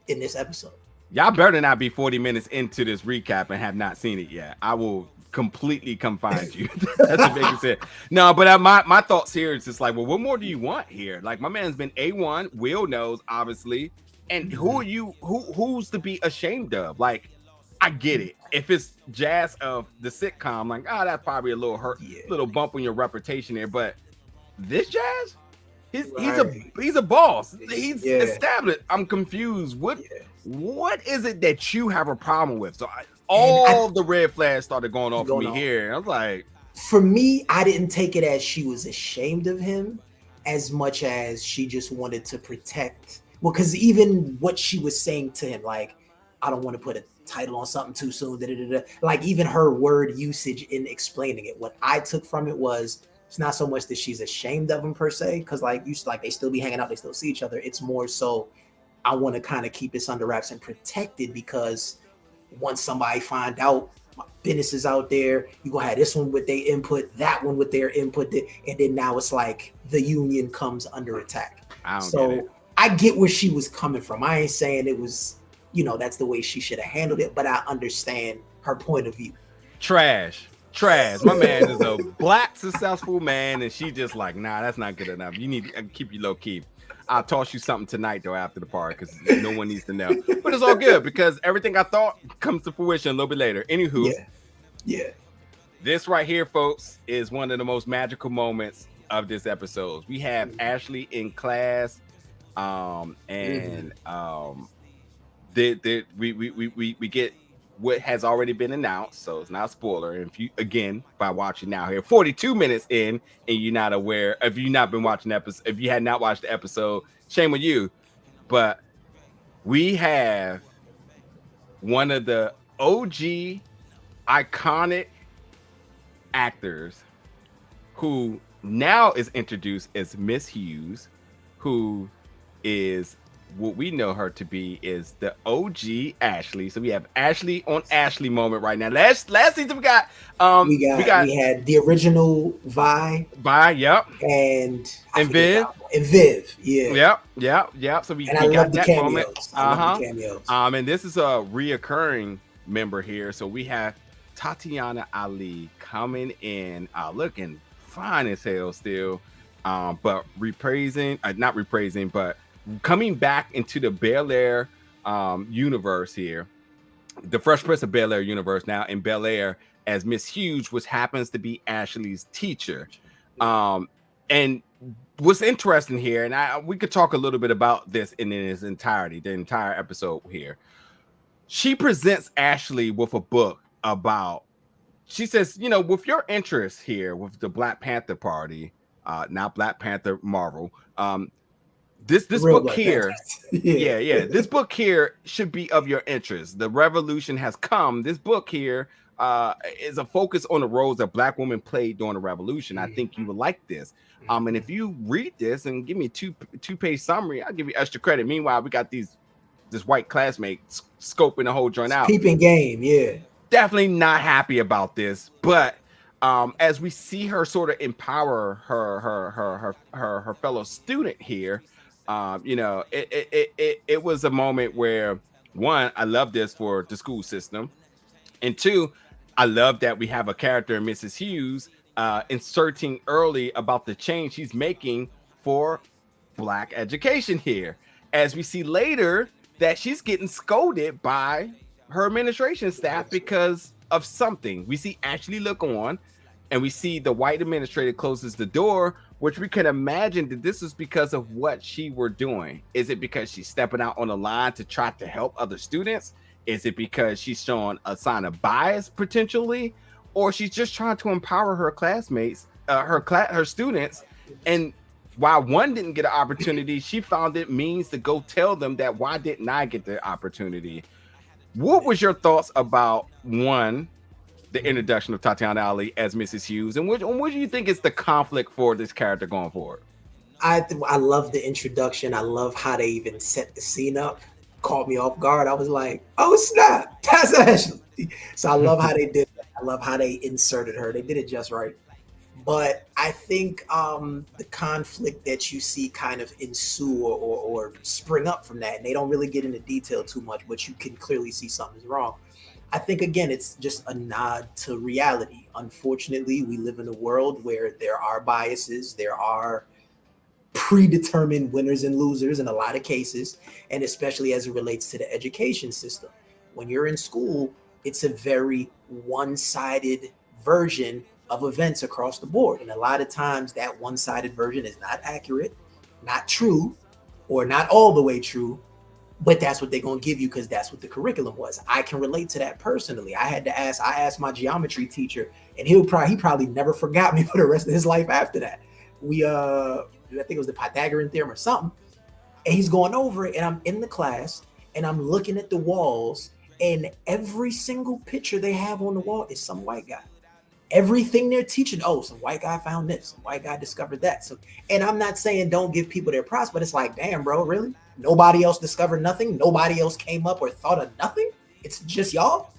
in this episode. Y'all better not be 40 minutes into this recap and have not seen it yet. I will completely come find you. That's the biggest it. No, but my thoughts here is just like, well, what more do you want here? Like, my man's been A1. Will knows, obviously. And who are you? Who's to be ashamed of? Like, I get it. If it's Jazz of the sitcom, like, that's probably a little little bump on your reputation there. But this Jazz, he's a boss. He's established. I'm confused. What is it that you have a problem with? So all the red flags started going off for me here. I was like, for me, I didn't take it as she was ashamed of him as much as she just wanted to protect. Well, because even what she was saying to him, like, I don't want to put a title on something too soon. Like, even her word usage in explaining it, what I took from it was, it's not so much that she's ashamed of him per se, because like they still be hanging out, they still see each other. It's more so, I want to kind of keep this under wraps and protect it, because once somebody find out my business is out there, you gonna have this one with their input, that one with their input, and then now it's like the union comes under attack. I get where she was coming from. I ain't saying it was, that's the way she should have handled it, but I understand her point of view. Trash. My man is a black successful man, and she just like, nah, that's not good enough. You need to keep you low key. I'll toss you something tonight though after the party, because no one needs to know. But it's all good, because everything I thought comes to fruition a little bit later. Anywho, this right here, folks, is one of the most magical moments of this episode. We have Ashley in class, we get what has already been announced, so it's not a spoiler. And if you, again, by watching now here 42 minutes in and you're not aware, if you've not been watching the episode, if you had not watched the episode, shame on you. But we have one of the OG iconic actors who now is introduced as Miss Hughes, who is what we know her to be is the OG Ashley. So we have Ashley on Ashley moment right now. Last season we had the original Vi, yep, and Viv, yep. So we got that moment. And this is a reoccurring member here. So we have Tatiana Ali coming in, looking fine as hell still, but not reprising, but coming back into the Bel-Air universe here, the Fresh Prince of Bel-Air universe now in Bel-Air as Miss Hughes, which happens to be Ashley's teacher. And what's interesting here, and we could talk a little bit about this in its entirety, the entire episode here. She presents Ashley with a book about, she says, with your interest here with the Black Panther Party, not Black Panther Marvel, this book here, this book here should be of your interest. The revolution has come. This book here is a focus on the roles that Black women played during the revolution. I think you would like this. And if you read this and give me a two-page summary, I'll give you extra credit. Meanwhile, we got this white classmate scoping the whole joint out. Peeping game, yeah. Definitely not happy about this, but as we see her sort of empower her fellow student here, it was a moment where, one, I love this for the school system, and two, I love that we have a character, Mrs. Hughes, inserting early about the change she's making for Black education here, as we see later that she's getting scolded by her administration staff because of something. We see Ashley look on, and we see the white administrator closes the door, which we can imagine that this is because of what she were doing. Is it because she's stepping out on the line to try to help other students? Is it because she's showing a sign of bias potentially? Or she's just trying to empower her classmates, her students? And while one didn't get an opportunity, she found it means to go tell them that, why didn't I get the opportunity? What was your thoughts about, one, the introduction of Tatiana Ali as Mrs. Hughes, and what do you think is the conflict for this character going forward? I love the introduction. I love how they even set the scene up. Caught me off guard. I was like, oh snap, that's Ashley. So I love how they did that. I love how they inserted her. They did it just right. But I think the conflict that you see kind of ensue or spring up from that, and they don't really get into detail too much, but you can clearly see something's wrong. I think, again, it's just a nod to reality. Unfortunately, we live in a world where there are biases, there are predetermined winners and losers in a lot of cases, and especially as it relates to the education system. When you're in school, it's a very one-sided version of events across the board. And a lot of times that one-sided version is not accurate, not true, or not all the way true, but that's what they're going to give you because that's what the curriculum was. I can relate to that personally. I asked my geometry teacher, and he probably never forgot me for the rest of his life after that. I think it was the Pythagorean theorem or something. And he's going over it, and I'm in the class, and I'm looking at the walls, and every single picture they have on the wall is some white guy. Everything they're teaching, some white guy found this, some white guy discovered that. So, and I'm not saying don't give people their props, but it's like, damn, bro, really? Nobody else discovered nothing? Nobody else came up or thought of nothing? It's just y'all?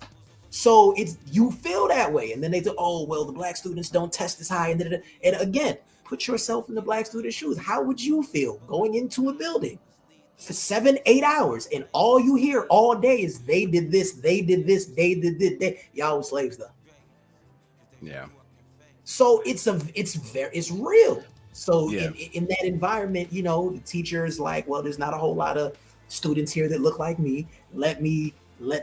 So you feel that way. And then they do, the black students don't test as high. And again, put yourself in the black student's shoes. How would you feel going into a building for 7-8 hours and all you hear all day is they did this, they did this, they did this, y'all were slaves though. Yeah. So it's real. So in that environment, the teacher is like, well, there's not a whole lot of students here that look like me. Let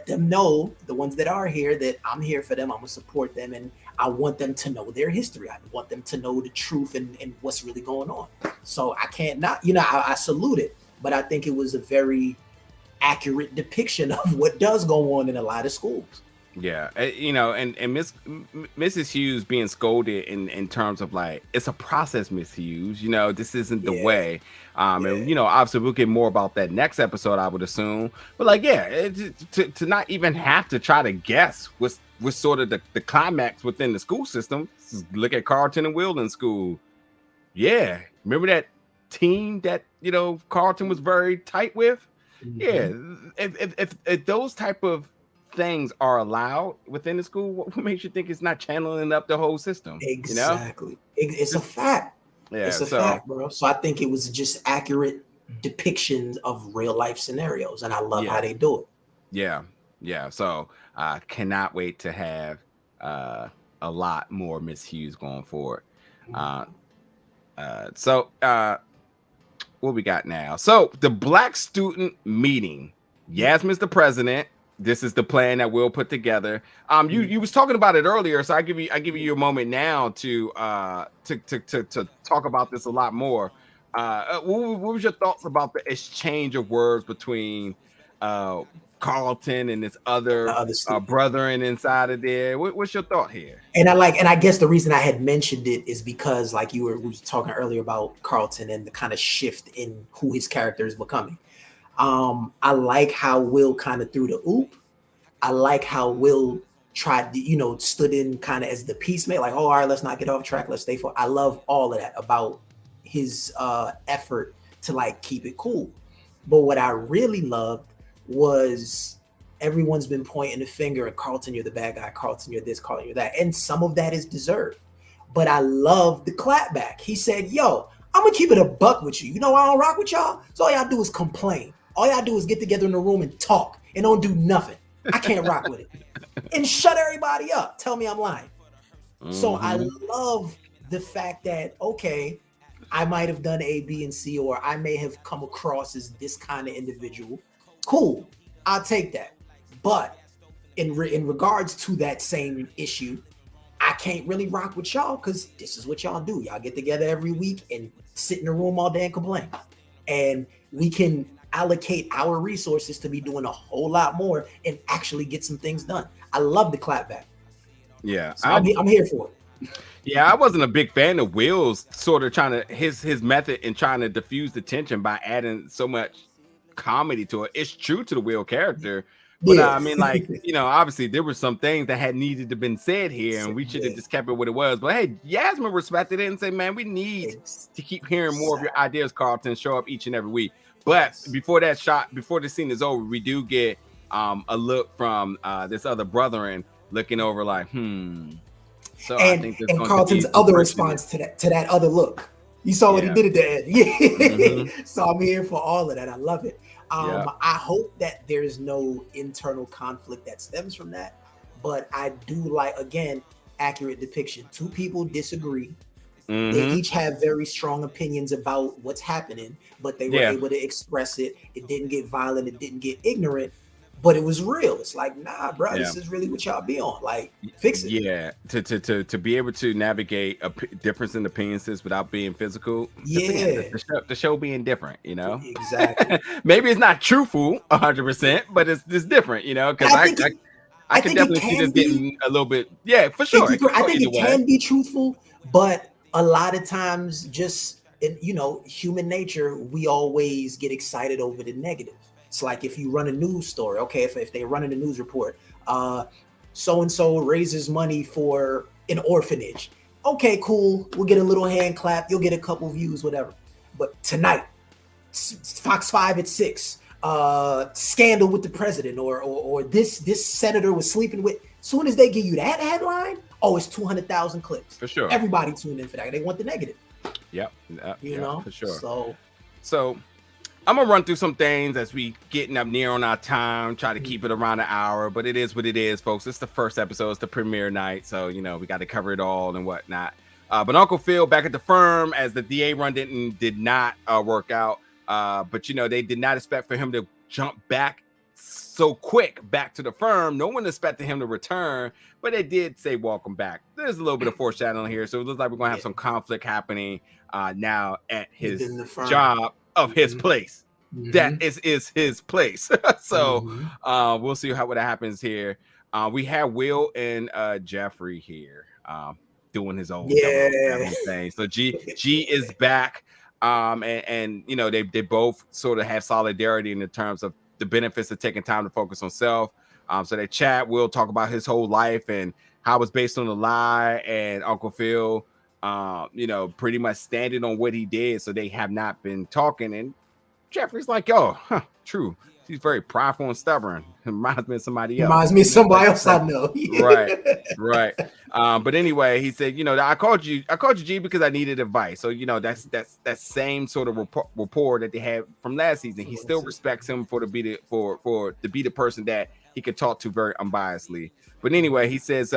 them know, the ones that are here, that I'm here for them. I'm gonna support them, and I want them to know their history. I want them to know the truth and what's really going on. So I can't not, I salute it, but I think it was a very accurate depiction of what does go on in a lot of schools. Yeah, and Mrs. Hughes being scolded in terms of like, it's a process, Miss Hughes. This isn't the way. And obviously we'll get more about that next episode, I would assume. But like, to not even have to try to guess what's sort of the climax within the school system. Look at Carlton and Will in school. Yeah, remember that team that Carlton was very tight with. Mm-hmm. Yeah, if those type of things are allowed within the school, what makes you think it's not channeling up the whole system? Exactly. It's a fact. Yeah, it's a fact, bro. So I think it was just accurate depictions of real life scenarios, and I love how they do it. Yeah. So I cannot wait to have a lot more Miss Hughes going forward. So what we got now? So the Black Student Meeting. Yasmin's the president. This is the plan that we'll put together. You was talking about it earlier, so I give you your moment now to talk about this a lot more. What was your thoughts about the exchange of words between Carlton and this other brethren inside of there? What's your thought here? And I guess the reason I had mentioned it is because, like we were talking earlier about Carlton and the kind of shift in who his character is becoming. I like how Will kind of threw the oop. I like how Will tried to, stood in kind of as the peacemaker, like, all right, let's not get off track. Let's stay for. I love all of that about his effort to like keep it cool. But what I really loved was everyone's been pointing the finger at Carlton, you're the bad guy. Carlton, you're this. Carlton, you're that. And some of that is deserved. But I love the clapback. He said, yo, I'm going to keep it a buck with you. I don't rock with y'all. So all y'all do is complain. All y'all do is get together in the room and talk and don't do nothing. I can't rock with it. And shut everybody up. Tell me I'm lying. Mm-hmm. So I love the fact that, okay, I might have done A, B, and C, or I may have come across as this kind of individual. Cool. I'll take that. But in regards to that same issue, I can't really rock with y'all because this is what y'all do. Y'all get together every week and sit in the room all day and complain. And we can allocate our resources to be doing a whole lot more and actually get some things done. I love the clapback. Yeah. So I'm here for it. Yeah, I wasn't a big fan of Will's sort of trying to his method in trying to diffuse the tension by adding so much comedy to it. It's true to the Will character. But I mean, like, you know, obviously there were some things that had needed to been said here, and we should have just kept it what it was. But hey, Yasmin respected it and said, man, we need to keep hearing more of your ideas, Carlton. Show up each and every week. But before the scene is over, we do get a look from this other brethren looking over like, So I think Carlton's other response to that other look. You saw what he did at the end. Yeah. So I'm here for all of that. I love it. I hope that there's no internal conflict that stems from that, but I do like, again, accurate depiction. Two people disagree. They each have very strong opinions about what's happening, but they were able to express it. It didn't get violent. It didn't get ignorant, but it was real. It's like, nah, bro, this is really what y'all be on. Like, fix it. Yeah, to be able to navigate a difference in opinions without being physical. The show being different, you know. Exactly. Maybe it's not truthful 100%, but it's different, you know. Because I can definitely see this getting a little bit. Yeah, for sure. I think it can be truthful, but a lot of times, just you know, human nature, we always get excited over the negative. It's like if you run a news story, okay, if they're running a news report, so-and-so raises money for an orphanage. Okay, cool. We'll get a little hand clap. You'll get a couple views, whatever. But tonight, Fox 5 at 6, scandal with the president or this senator was sleeping with. As soon as they give you that headline, it's 200,000 clicks. For sure. Everybody tuned in for that. They want the negative. Yep. You know? For sure. So I'm gonna run through some things as we getting up near on our time, try to keep it around an hour, but it is what it is, folks. It's the first episode, it's the premiere night, so you know we got to cover it all and whatnot. But Uncle Phil back at the firm as the DA run did not work out. But you know they did not expect for him to jump back so quick back to the firm. No one expected him to return, but they did say welcome back. There's a little bit of foreshadowing here, so it looks like we're gonna have some conflict happening now at his job of his place. That is his place. So we'll see what happens here. We have Will and Jeffrey here doing his own thing. So G is back, and you know they both sort of have solidarity in the terms of the benefits of taking time to focus on self. So they chat. Will talk about his whole life and how it's based on a lie, and Uncle Phil you know, pretty much standing on what he did. So they have not been talking. And Jeffrey's like, true. He's very prideful and stubborn. Reminds me of somebody else. Reminds me of somebody else I know. Right. But anyway, he said, you know, I called you G because I needed advice. So, you know, that's that same sort of rapport that they had from last season. He still respects him for to be the person that he could talk to very unbiasedly. But anyway, he says,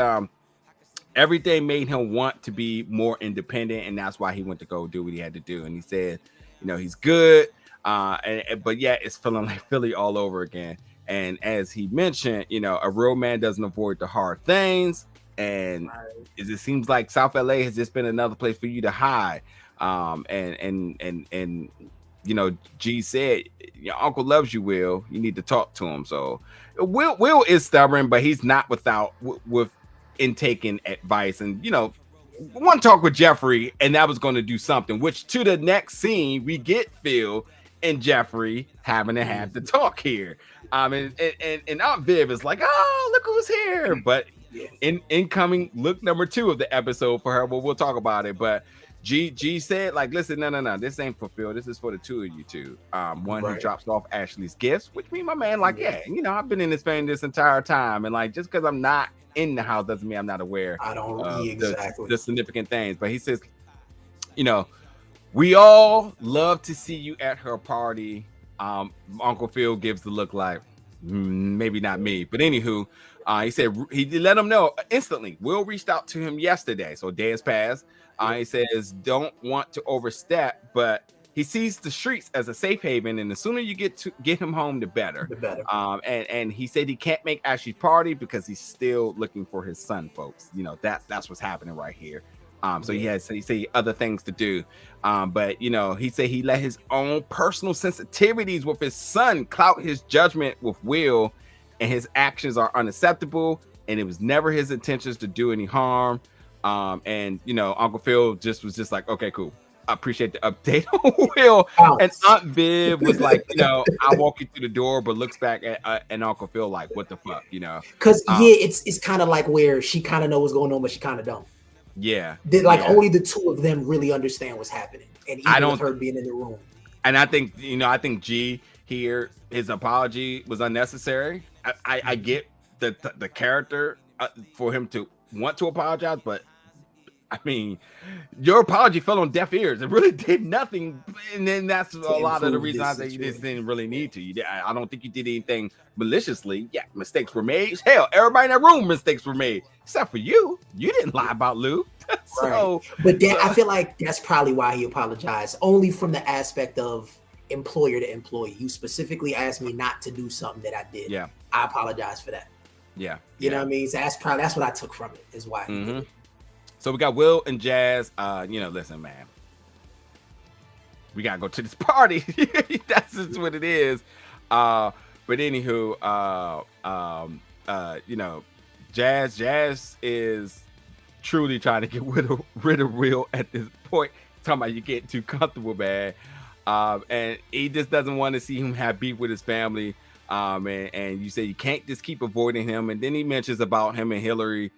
everything made him want to be more independent, and that's why he went to go do what he had to do. And he said, you know, he's good, but yeah, it's feeling like Philly all over again. And as he mentioned, you know, a real man doesn't avoid the hard things, and it seems like South LA has just been another place for you to hide. And you know, G said, your uncle loves you, Will. You need to talk to him. So Will is stubborn, but he's not without in taking advice. And you know, one talk with Jeffrey, and that was going to do something, which to the next scene we get Phil and Jeffrey having to have the talk here. And Aunt Viv is like, oh, look who's here. But incoming look number 2 of the episode for her, well, we'll talk about it. But G said, like, listen, no, this ain't for Phil. This is for the two of you two. One who drops off Ashley's gifts, which me and my man, like, you know, I've been in this family this entire time, and like, just because I'm not in the house doesn't mean I'm not aware. I don't the significant things. But he says, you know, we all love to see you at her party. Uncle Phil gives the look like, maybe not me, but anywho, he said he let him know instantly. Will reached out to him yesterday, so day has passed. He says don't want to overstep, but he sees the streets as a safe haven, and the sooner you get him home, the better. And he said he can't make Ashley's party because he's still looking for his son, folks. You know, that's what's happening right here. So he said other things to do. But you know, he said he let his own personal sensitivities with his son clout his judgment with Will, and his actions are unacceptable, and it was never his intentions to do any harm. And you know, Uncle Phil was just like, okay, cool. appreciate the update on Will. And Aunt Viv was like, I'll walk you through the door, but looks back at and Uncle Phil like, what the fuck, Because it's kind of like where she kind of know what's going on, but she kind of don't. Yeah. Only the two of them really understand what's happening. And even with her being in the room. And I think, I think G here, his apology was unnecessary. I get the character for him to want to apologize, but I mean, your apology fell on deaf ears. It really did nothing. And then that's a lot of the reasons I say you just didn't really need to. I don't think you did anything maliciously. Yeah, mistakes were made. Hell, everybody in that room, mistakes were made. Except for you. You didn't lie about Lou. I feel like that's probably why he apologized. Only from the aspect of employer to employee. You specifically asked me not to do something that I did. Yeah. I apologize for that. Yeah. You know what I mean? So that's what I took from it, is why he did it. So we got Will and Jazz. Listen, man, we gotta go to this party. That's just what it is. But anywho, Jazz is truly trying to get rid of Will at this point. Talking about you getting too comfortable, man. And he just doesn't want to see him have beef with his family. And you say you can't just keep avoiding him. And then he mentions about him and Hilary,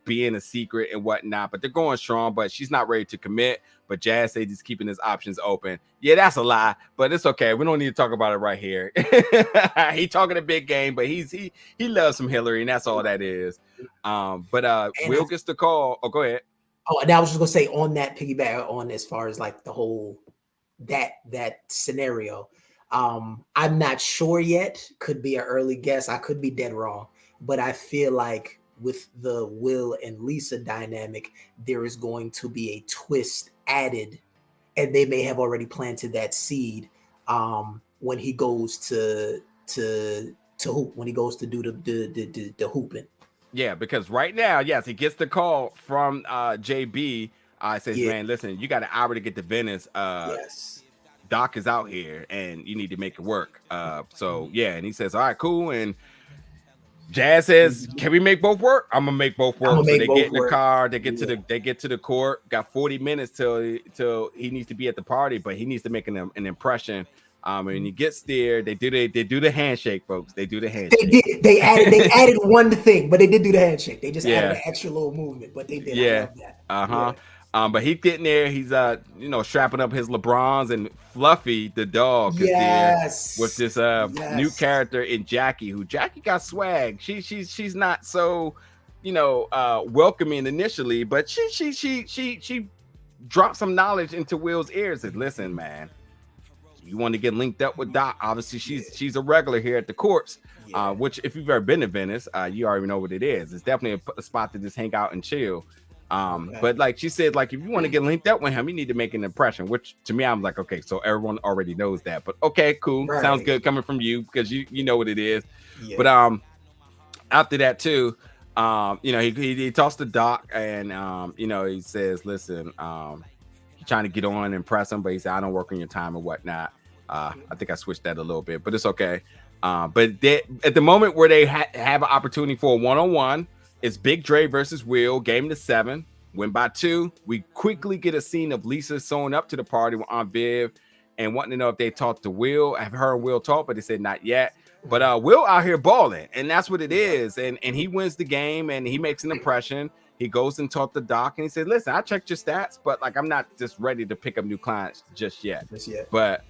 being a secret and whatnot, but they're going strong, but she's not ready to commit. But Jazz say just keeping his options open. Yeah, that's a lie, but it's okay. We don't need to talk about it right here. He talking a big game, but he loves some Hilary, and that's all that is. But Will gets the call. Oh, go ahead. Oh, and I was just gonna say on that piggyback on as far as like the whole that scenario. I'm not sure yet. Could be an early guess. I could be dead wrong, but I feel like with the Will and Lisa dynamic, there is going to be a twist added, and they may have already planted that seed when he goes to hoop, when he goes to do the hooping. Yeah, because right now, yes, he gets the call from JB. Says, man, listen, you got an hour to get to Venice. Yes. Doc is out here and you need to make it work. So yeah, and he says, all right, cool. And Jazz says, can we make both work? I'm gonna make both work. So they get in the car, they get to the court, got 40 minutes till he needs to be at the party, but he needs to make an impression. And he gets there, they do the handshake, folks. They do the handshake. They added one thing, but they did do the handshake. They just added an extra little movement, but they did. Yeah. But he's getting there. He's strapping up his LeBrons, and Fluffy the dog is there with this new character in Jackie, who Jackie got swag. She's not so welcoming initially, but she dropped some knowledge into Will's ears. Said, listen, man, you want to get linked up with Doc? Obviously, she's a regular here at the courts. Which if you've ever been to Venice, you already know what it is. It's definitely a spot to just hang out and chill. But like she said, like if you want to get linked up with him, you need to make an impression, which to me, I'm like, okay, so everyone already knows that, but okay, cool. Right. Sounds good coming from you because you know what it is. Yeah. But after that too, he talks to Doc and he says, listen, he's trying to get on and impress him, but he said, I don't work on your time and whatnot. I think I switched that a little bit, but it's okay. But at the moment where they have an opportunity for a one-on-one, it's Big Dre versus Will, game to 7, win by 2. We quickly get a scene of Lisa showing up to the party with Aunt Viv and wanting to know if they talked to Will. I've heard Will talk, but they said not yet. But Will out here balling, and that's what it is. And he wins the game, and he makes an impression. He goes and talked to Doc, and he said, listen, I checked your stats, but like I'm not just ready to pick up new clients just yet. But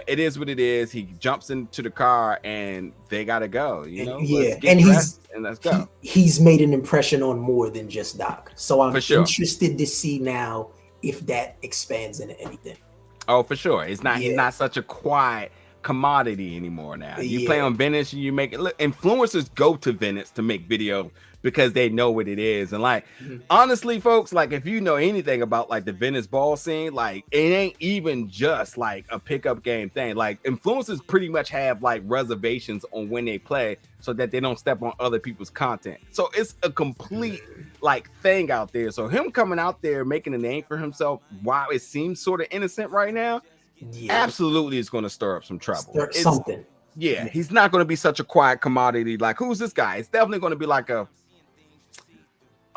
it is what it is. He jumps into the car, and they got to go. Let's go. He's made an impression on more than just Doc. So I'm interested to see now if that expands into anything. Oh, for sure. He's not such a quiet commodity anymore now. You play on Venice, you make it. Look, influencers go to Venice to make videos because they know what it is. And like honestly, folks, like if you know anything about like the Venice ball scene, like it ain't even just like a pickup game thing. Like influencers pretty much have like reservations on when they play so that they don't step on other people's content. So it's a complete like thing out there. So him coming out there making a name for himself, while it seems sort of innocent right now, absolutely is going to stir up some trouble. Something. Yeah, he's not going to be such a quiet commodity. Like, who's this guy? It's definitely going to be like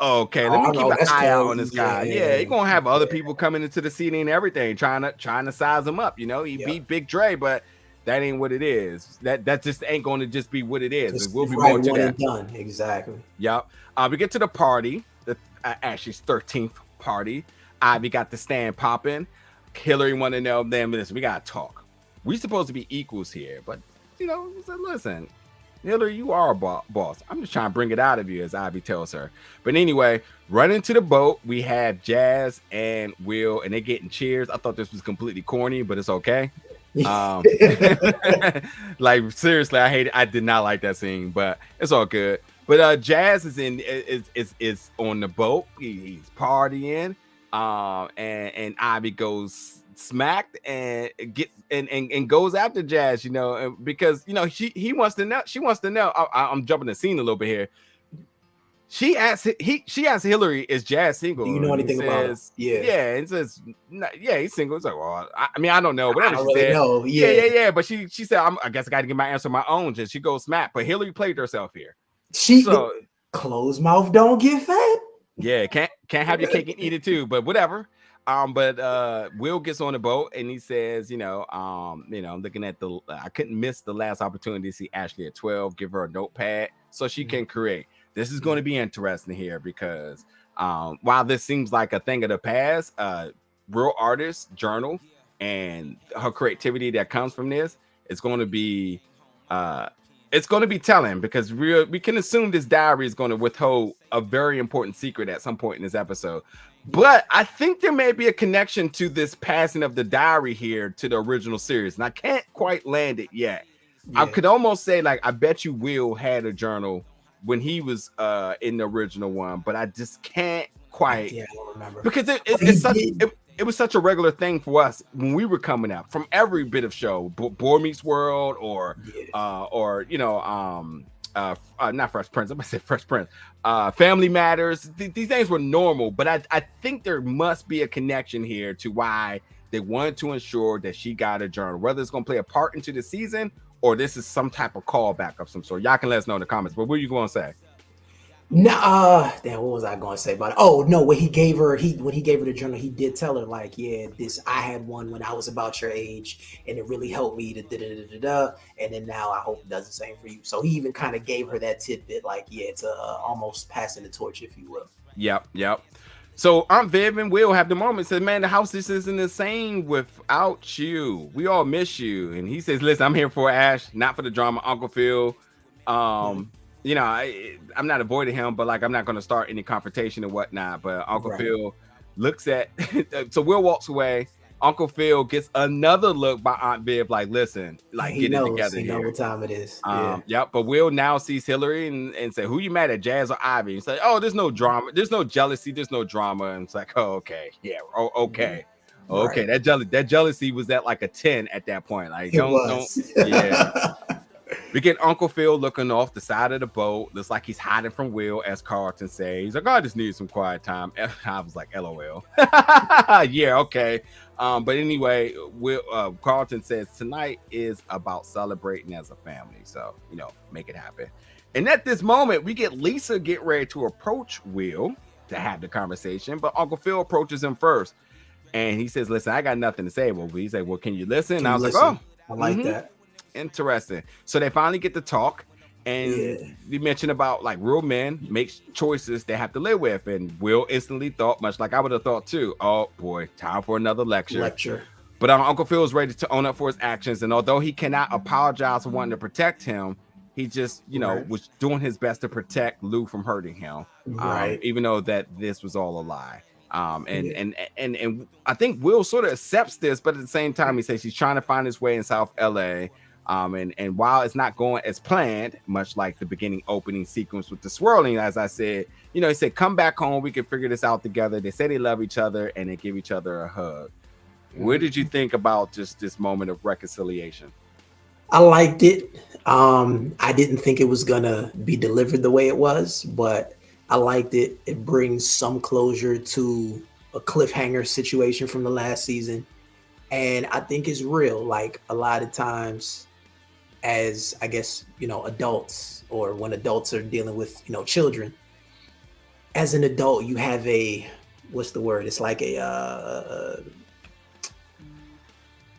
okay, let me keep an eye out on this guy. Yeah, Yeah. you're gonna have other people coming into the city and everything, trying to size him up. You know, he beat Big Dre, but that ain't what it is. That just ain't going to just be what it is. It will be more to that. Done. Exactly. Yep. We get to the party, the Ashley's 13th party. Ivy got the stand popping. Hilary want to know, damn, listen, we gotta talk. We supposed to be equals here, but you know, said, listen, Hilary, you are a boss. I'm just trying to bring it out of you, as Ivy tells her. But anyway, running to the boat, we have Jazz and Will, and they're getting cheers. I thought this was completely corny, but it's okay. Like seriously, I did not like that scene, but it's all good. But Jazz is on the boat. He's partying. And Ivy goes smacked and gets and goes after Jazz, you know, because you know he wants to know. She wants to know. I'm jumping the scene a little bit here. She asks Hilary, is Jazz single? Do you know anything about it? Yeah. It says, yeah, he's single. It's like, well, I mean, I don't know. Whatever I don't she really said. know. Yeah. But she said, I guess I got to get my answer on my own. Just she goes smack. But Hilary played herself here. Closed mouth don't get fed. Yeah, can't have your cake and eat it too. But whatever. But Will gets on the boat and he says, you know, I'm looking at I couldn't miss the last opportunity to see Ashley at 12. Give her a notepad so she can create. This is going to be interesting here because while this seems like a thing of the past, real artists journal and her creativity that comes from this is going to be it's going to be telling, because we can assume this diary is going to withhold a very important secret at some point in this episode. But I think there may be a connection to this passing of the diary here to the original series, and I can't quite land it yet. I could almost say, like, I bet you Will had a journal when he was in the original one, but I just can't quite. I don't remember, because it was such a regular thing for us when we were coming up from every bit of show, Boy Meets World, or you know, not Fresh Prince. I'm gonna say Fresh Prince. Family Matters. These things were normal, but I think there must be a connection here to why they wanted to ensure that she got a journal, whether it's gonna play a part into the season or this is some type of callback of some sort. Y'all can let us know in the comments. But what are you gonna say? No, damn, what was I going to say about it? Oh no, when he gave her the journal, he did tell her, like, yeah, I had one when I was about your age, and it really helped me to and then now I hope it does the same for you. So he even kind of gave her that tidbit, like, yeah, it's almost passing the torch, if you will. Yep. So Aunt Viv and Will have the moment. Said, man, the house just isn't the same without you. We all miss you. And he says, listen, I'm here for Ash, not for the drama. Uncle Phil. You know, I'm not avoiding him, but like I'm not going to start any confrontation and whatnot. But Uncle Phil looks at, so Will walks away. Uncle Phil gets another look by Aunt Viv, like, listen, like, get it together. He knows what time it is. Yep. But Will now sees Hilary and say, who you mad at, Jazz or Ivy? He's like, oh, there's no drama, there's no jealousy, there's no drama. And it's like, oh, okay, yeah, okay. That jealousy was at like a 10 at that point. Like, don't. We get Uncle Phil looking off the side of the boat. Looks like he's hiding from Will, as Carlton says. He's like, I just need some quiet time. I was like, LOL. Yeah, okay. But anyway, Carlton says tonight is about celebrating as a family. So, you know, make it happen. And at this moment, we get Lisa get ready to approach Will to have the conversation. But Uncle Phil approaches him first. And he says, listen, I got nothing to say. Well, he's like, well, can you listen? And I was like, oh, I like that. Interesting. So they finally get to talk, and we mentioned about like real men make choices they have to live with, and Will instantly thought, much like I would have thought too, oh boy, time for another lecture. But Uncle Phil is ready to own up for his actions, and although he cannot apologize for wanting to protect him, he just was doing his best to protect Lou from hurting him, even though that this was all a lie. And I think Will sort of accepts this, but at the same time he says he's trying to find his way in South LA. And while it's not going as planned, much like the beginning opening sequence with the swirling, as I said, he said, come back home, we can figure this out together. They say they love each other and they give each other a hug. What did you think about just this moment of reconciliation? I liked it. I didn't think it was gonna be delivered the way it was, but I liked it. It brings some closure to a cliffhanger situation from the last season. And I think it's real. Like, a lot of times, as I guess, adults, or when adults are dealing with, children, as an adult, you have a, what's the word? It's like a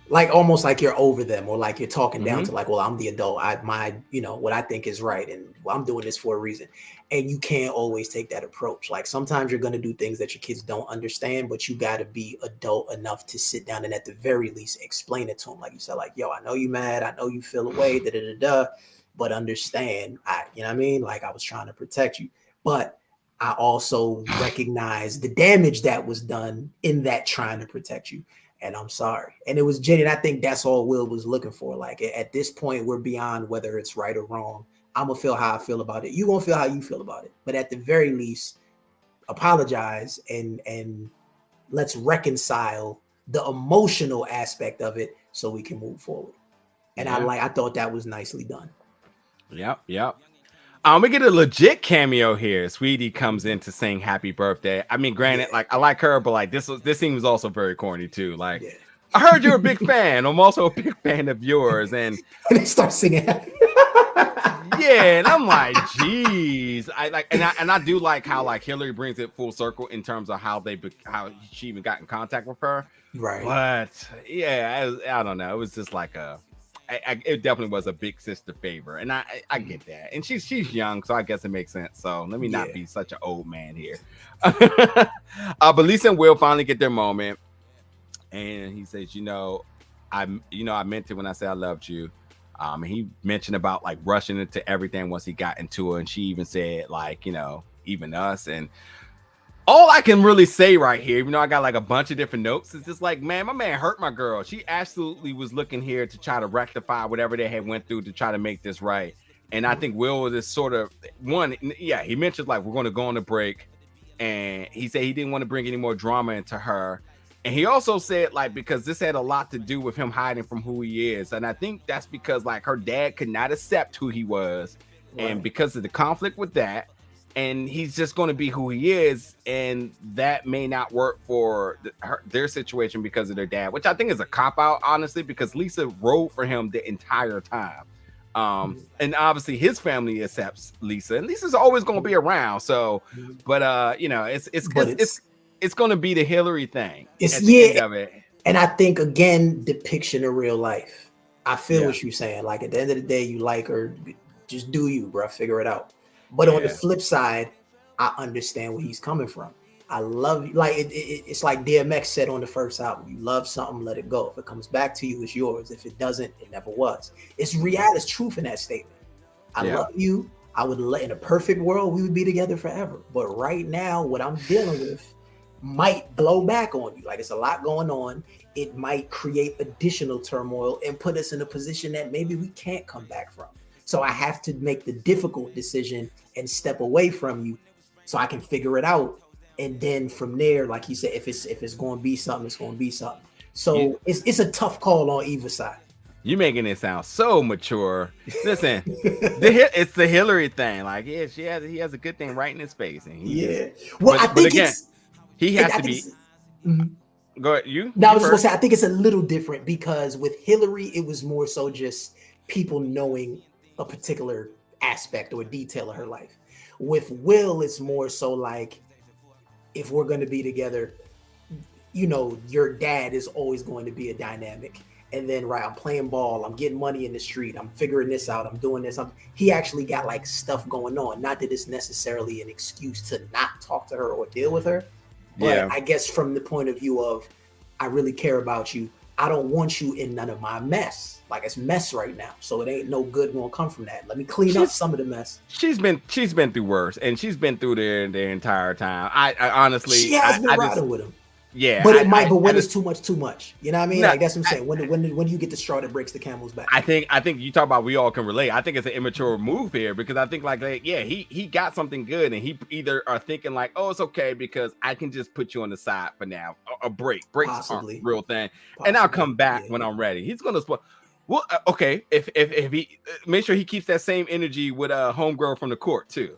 like almost like you're over them, or like you're talking down to like, well, I'm the adult. What I think is right, and well, I'm doing this for a reason. And you can't always take that approach. Like sometimes you're gonna do things that your kids don't understand, but you gotta be adult enough to sit down and at the very least explain it to them. Like you said, like, yo, I know you mad, I know you feel away, but understand, you know what I mean? Like I was trying to protect you, but I also recognize the damage that was done in that trying to protect you. And I'm sorry. And it was genuine. I think that's all Will was looking for. Like at this point, we're beyond whether it's right or wrong. I'm gonna feel how I feel about it. You gonna feel how you feel about it. But at the very least, apologize and let's reconcile the emotional aspect of it so we can move forward. And I thought that was nicely done. Yep. We get a legit cameo here. Sweetie comes in to sing "Happy Birthday." I mean, granted, like I like her, but like this scene was also very corny too. Like, I heard you're a big fan. I'm also a big fan of yours, and they start singing. Yeah, and I'm like, geez, I do like how like Hilary brings it full circle in terms of how she even got in contact with her. Right. But yeah, I don't know. It was just like it definitely was a big sister favor, and I get that, and she's young, so I guess it makes sense. So let me not be such an old man here. But Lisa and Will finally get their moment, and he says, I meant it when I said I loved you. And he mentioned about like rushing into everything once he got into it, and she even said like, even us. And all I can really say right here, even though I got like a bunch of different notes, is just like, man, my man hurt my girl. She absolutely was looking here to try to rectify whatever they had went through to try to make this right. And I think Will was this sort of he mentioned like we're going to go on a break, and he said he didn't want to bring any more drama into her. And he also said like, because this had a lot to do with him hiding from who he is. And I think that's because like her dad could not accept who he was. Right. And because of the conflict with that, and he's just going to be who he is, and that may not work for their situation because of their dad, which I think is a cop-out, honestly, because Lisa rode for him the entire time. And obviously his family accepts Lisa, and Lisa's always going to be around. So, but it's going to be the Hilary thing. At the end of it. And I think again, depiction of real life. I feel what you're saying. Like at the end of the day, you like her, just do you, bro. Figure it out. But on the flip side, I understand where he's coming from. I love you. Like it's like DMX said on the first album: you love something, let it go. If it comes back to you, it's yours. If it doesn't, it never was. It's reality. It's truth in that statement. I love you. I would in a perfect world, we would be together forever. But right now, what I'm dealing with might blow back on you. Like it's a lot going on. It might create additional turmoil and put us in a position that maybe we can't come back from. So I have to make the difficult decision and step away from you so I can figure it out. And then from there, like he said, if it's going to be something, it's going to be something. So it's a tough call on either side. You're making it sound so mature. Listen, it's the Hilary thing. Like, he has a good thing right in his face. And I think again, he has to be. Go ahead, you. Now I was just gonna say, I think it's a little different because with Hilary, it was more so just people knowing a particular aspect or detail of her life. With Will, it's more so like, if we're going to be together, your dad is always going to be a dynamic. And then, I'm playing ball, I'm getting money in the street, I'm figuring this out, I'm doing this. He actually got like stuff going on. Not that it's necessarily an excuse to not talk to her or deal with her. But I guess from the point of view of, I really care about you. I don't want you in none of my mess. Like it's mess right now. So it ain't no good gonna come from that. Let me clean up some of the mess. She's been through worse, and she's been through there the entire time. I honestly, she has been riding with him. Yeah, but when it's too much, you know what I mean? Like that's what I'm saying. When you get the straw that breaks the camel's back. I think you talk about we all can relate. I think it's an immature move here because I think he got something good, and he either are thinking like, oh, it's okay because I can just put you on the side for now. A breaks aren't a real thing, and I'll come back when I'm ready. He's gonna spoil. Well, okay. If he make sure he keeps that same energy with a homegirl from the court too,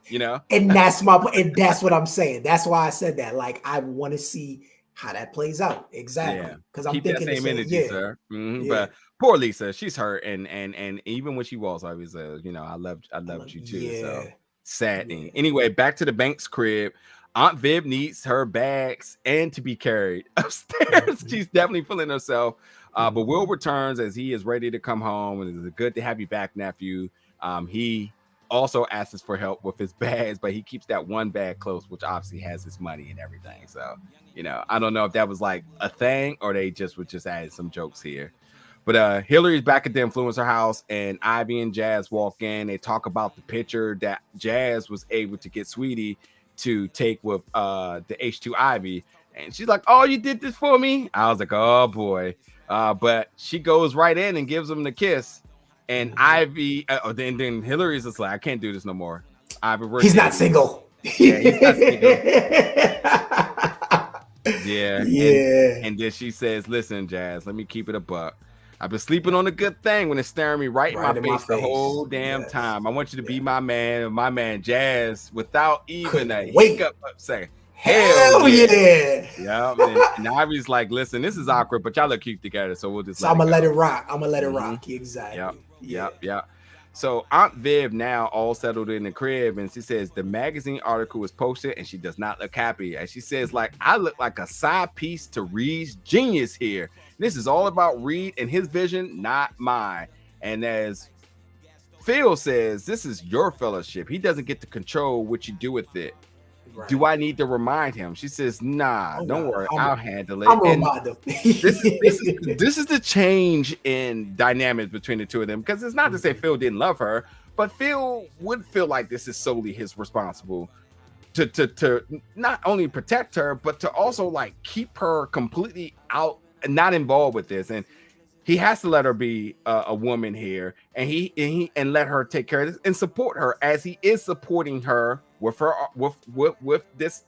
And that's my point. And that's what I'm saying. That's why I said that. Like I want to see how that plays out exactly because I'm thinking that same energy, sir. But poor Lisa, she's hurt, and even when she was, I was, I loved you too. So sad. Anyway, back to the Banks crib. Aunt Viv needs her bags and to be carried upstairs. She's definitely feeling herself. But Will returns as he is ready to come home, and it's good to have you back, nephew. He also asks for help with his bags, but he keeps that one bag close, which obviously has his money and everything. So, I don't know if that was like a thing or they just would just add some jokes here. But Hilary's back at the influencer house, and Ivy and Jazz walk in. They talk about the picture that Jazz was able to get Sweetie to take with the H2 Ivy. And she's like, "Oh, you did this for me?" I was like, "Oh boy." But she goes right in and gives him the kiss. And Ivy, then Hilary's just like, "I can't do this no more." Ivy, he's not single. Yeah, he's not single. Yeah. And then she says, "Listen, Jazz, let me keep it a buck. I've been sleeping on a good thing when it's staring me right in my face the whole damn time. I want you to be my man, Jazz, without even a hiccup saying, hell yeah. Yeah. And Ivy's like, listen, this is awkward, but y'all look cute together, so we'll just I'm gonna let it rock. I'm gonna let it rock. Exactly. Yep. So Aunt Viv now all settled in the crib, and she says the magazine article is posted, and she does not look happy. And she says, like, I look like a side piece to Reed's genius here. This is all about Reed and his vision, not mine. And as Phil says, this is your fellowship. He doesn't get to control what you do with it. Right. Do I need to remind him? She says, nah, don't worry. I'll handle it. I'm remind him. this is the change in dynamics between the two of them, because it's not to say Phil didn't love her, but Phil would feel like this is solely his responsible to not only protect her, but to also like keep her completely out and not involved with this. And he has to let her be a woman here, and let her take care of this and support her as he is supporting her with her with this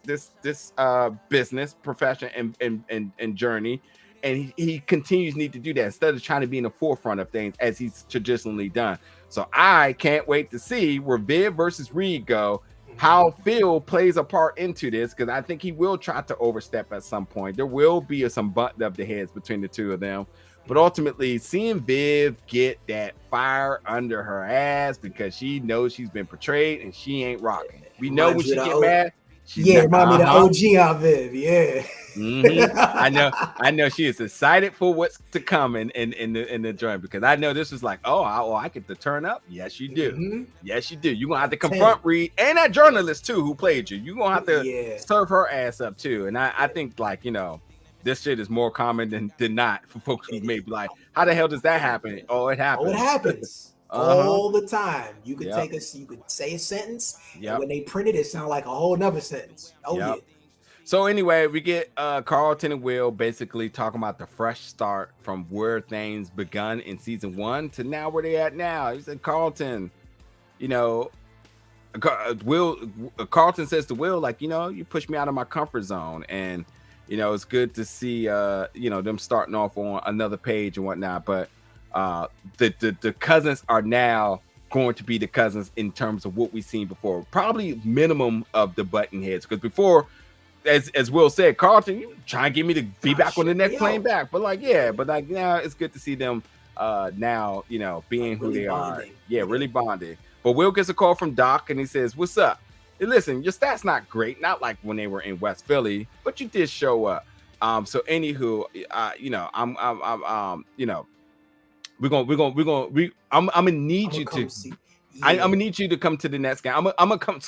business profession and journey. And he continues need to do that instead of trying to be in the forefront of things as he's traditionally done. So I can't wait to see where Viv versus Reed go, how Phil plays a part into this, because I think he will try to overstep at some point. There will be some button up the heads between the two of them. But ultimately, seeing Viv get that fire under her ass because she knows she's been betrayed and she ain't rocking. We know when she get mad. Remind me the OG on Viv. Yeah. I know she is excited for what's to come in the joint, because I know this is like, I get to turn up. Yes, you do. Yes, you do. You're gonna have to confront Reed and that journalist too who played you. You're gonna have to serve her ass up too. And I think, like, this shit is more common than not for folks who may be like, how the hell does that happen? Oh, it happens. Oh, it happens. All the time. You could you could say a sentence, and when they print it, it sounds like a whole nother sentence. Yeah. So anyway, we get Carlton and Will basically talking about the fresh start from where things begun in season 1 to now where they at now. He said, Carlton, Carlton says to Will, like, you pushed me out of my comfort zone, and it's good to see them starting off on another page and whatnot, but the cousins are now going to be the cousins in terms of what we've seen before, probably minimum of the button heads, because before, as Will said, Carlton, you trying to get me to be back on the next plane back, but now it's good to see them now being who they bonding. Really bonding. But Will gets a call from Doc, and he says, what's up? Hey, listen, your stats not great, not like when they were in West Philly, but you did show up. So anywho, I'm gonna need you to. I'm gonna need you to come to the next game. I'm gonna come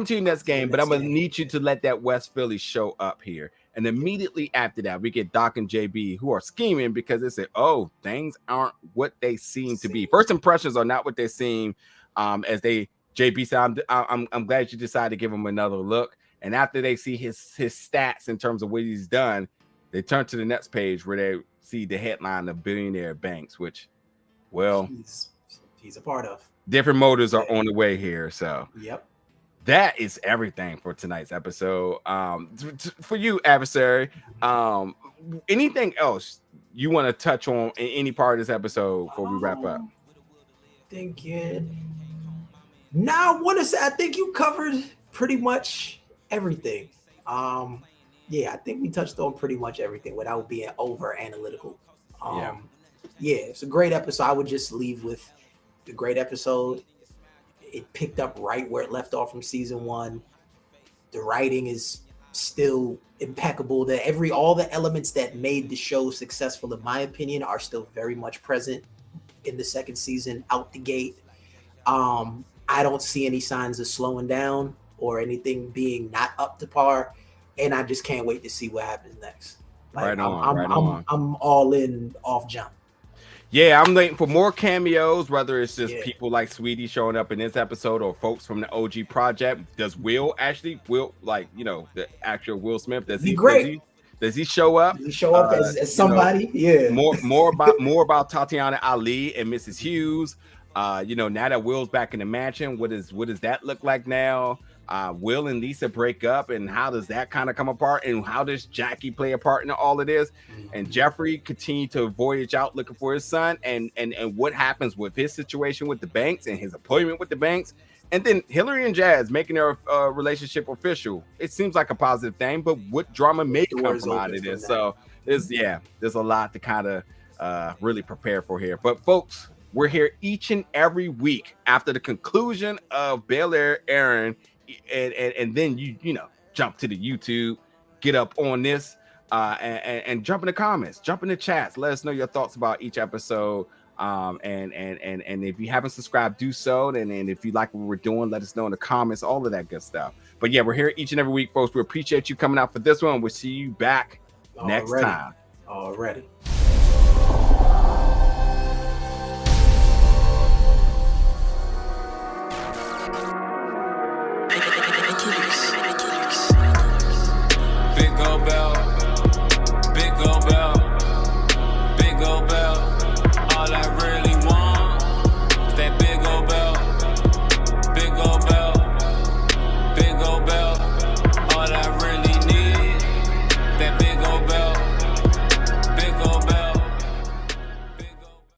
to your next game, but I'm gonna need you to let that West Philly show up here. And immediately after that, we get Doc and JB, who are scheming because they say, "Oh, things aren't what they seem to be. First impressions are not what they seem." As JB said, "I'm glad you decided to give him another look." And after they see his stats in terms of what he's done, they turn to the next page where they see the headline of Billionaire Banks, which, well, he's a part of. Different motives are on the way here. So that is everything for tonight's episode. For you, adversary, anything else you want to touch on in any part of this episode before we wrap up? Now, I want to say, I think you covered pretty much everything. I think we touched on pretty much everything without being over analytical. It's a great episode. I would just leave with the great episode. It picked up right where it left off from season 1. The writing is still impeccable. All the elements that made the show successful, in my opinion, are still very much present in the second season out the gate. I don't see any signs of slowing down or anything being not up to par, and I just can't wait to see what happens next. Like, I'm all in off jump. Yeah, I'm waiting for more cameos, whether it's just people like Sweetie showing up in this episode or folks from the OG project. Does Will, like, you know, the actual Will Smith, does he show up? Does he show up as somebody? More about Tatiana Ali and Mrs. Hughes. You know, now that Will's back in the mansion, what does that look like now? Will and Lisa break up, and how does that kind of come apart, and how does Jackie play a part in all of this? And Jeffrey continue to voyage out looking for his son, and what happens with his situation with the banks and his appointment with the banks, and then Hilary and Jazz making their relationship official. It seems like a positive thing, but what drama may come from out of this? So there's a lot to kind of really prepare for here. But folks, we're here each and every week after the conclusion of Bel-Air airing. And then you know, jump to the YouTube, get up on this, and jump in the comments, jump in the chats, let us know your thoughts about each episode. And if you haven't subscribed, do so. And if you like what we're doing, let us know in the comments, all of that good stuff. But yeah, we're here each and every week, folks. We appreciate you coming out for this one. We'll see you back next time. Already. Big old bell.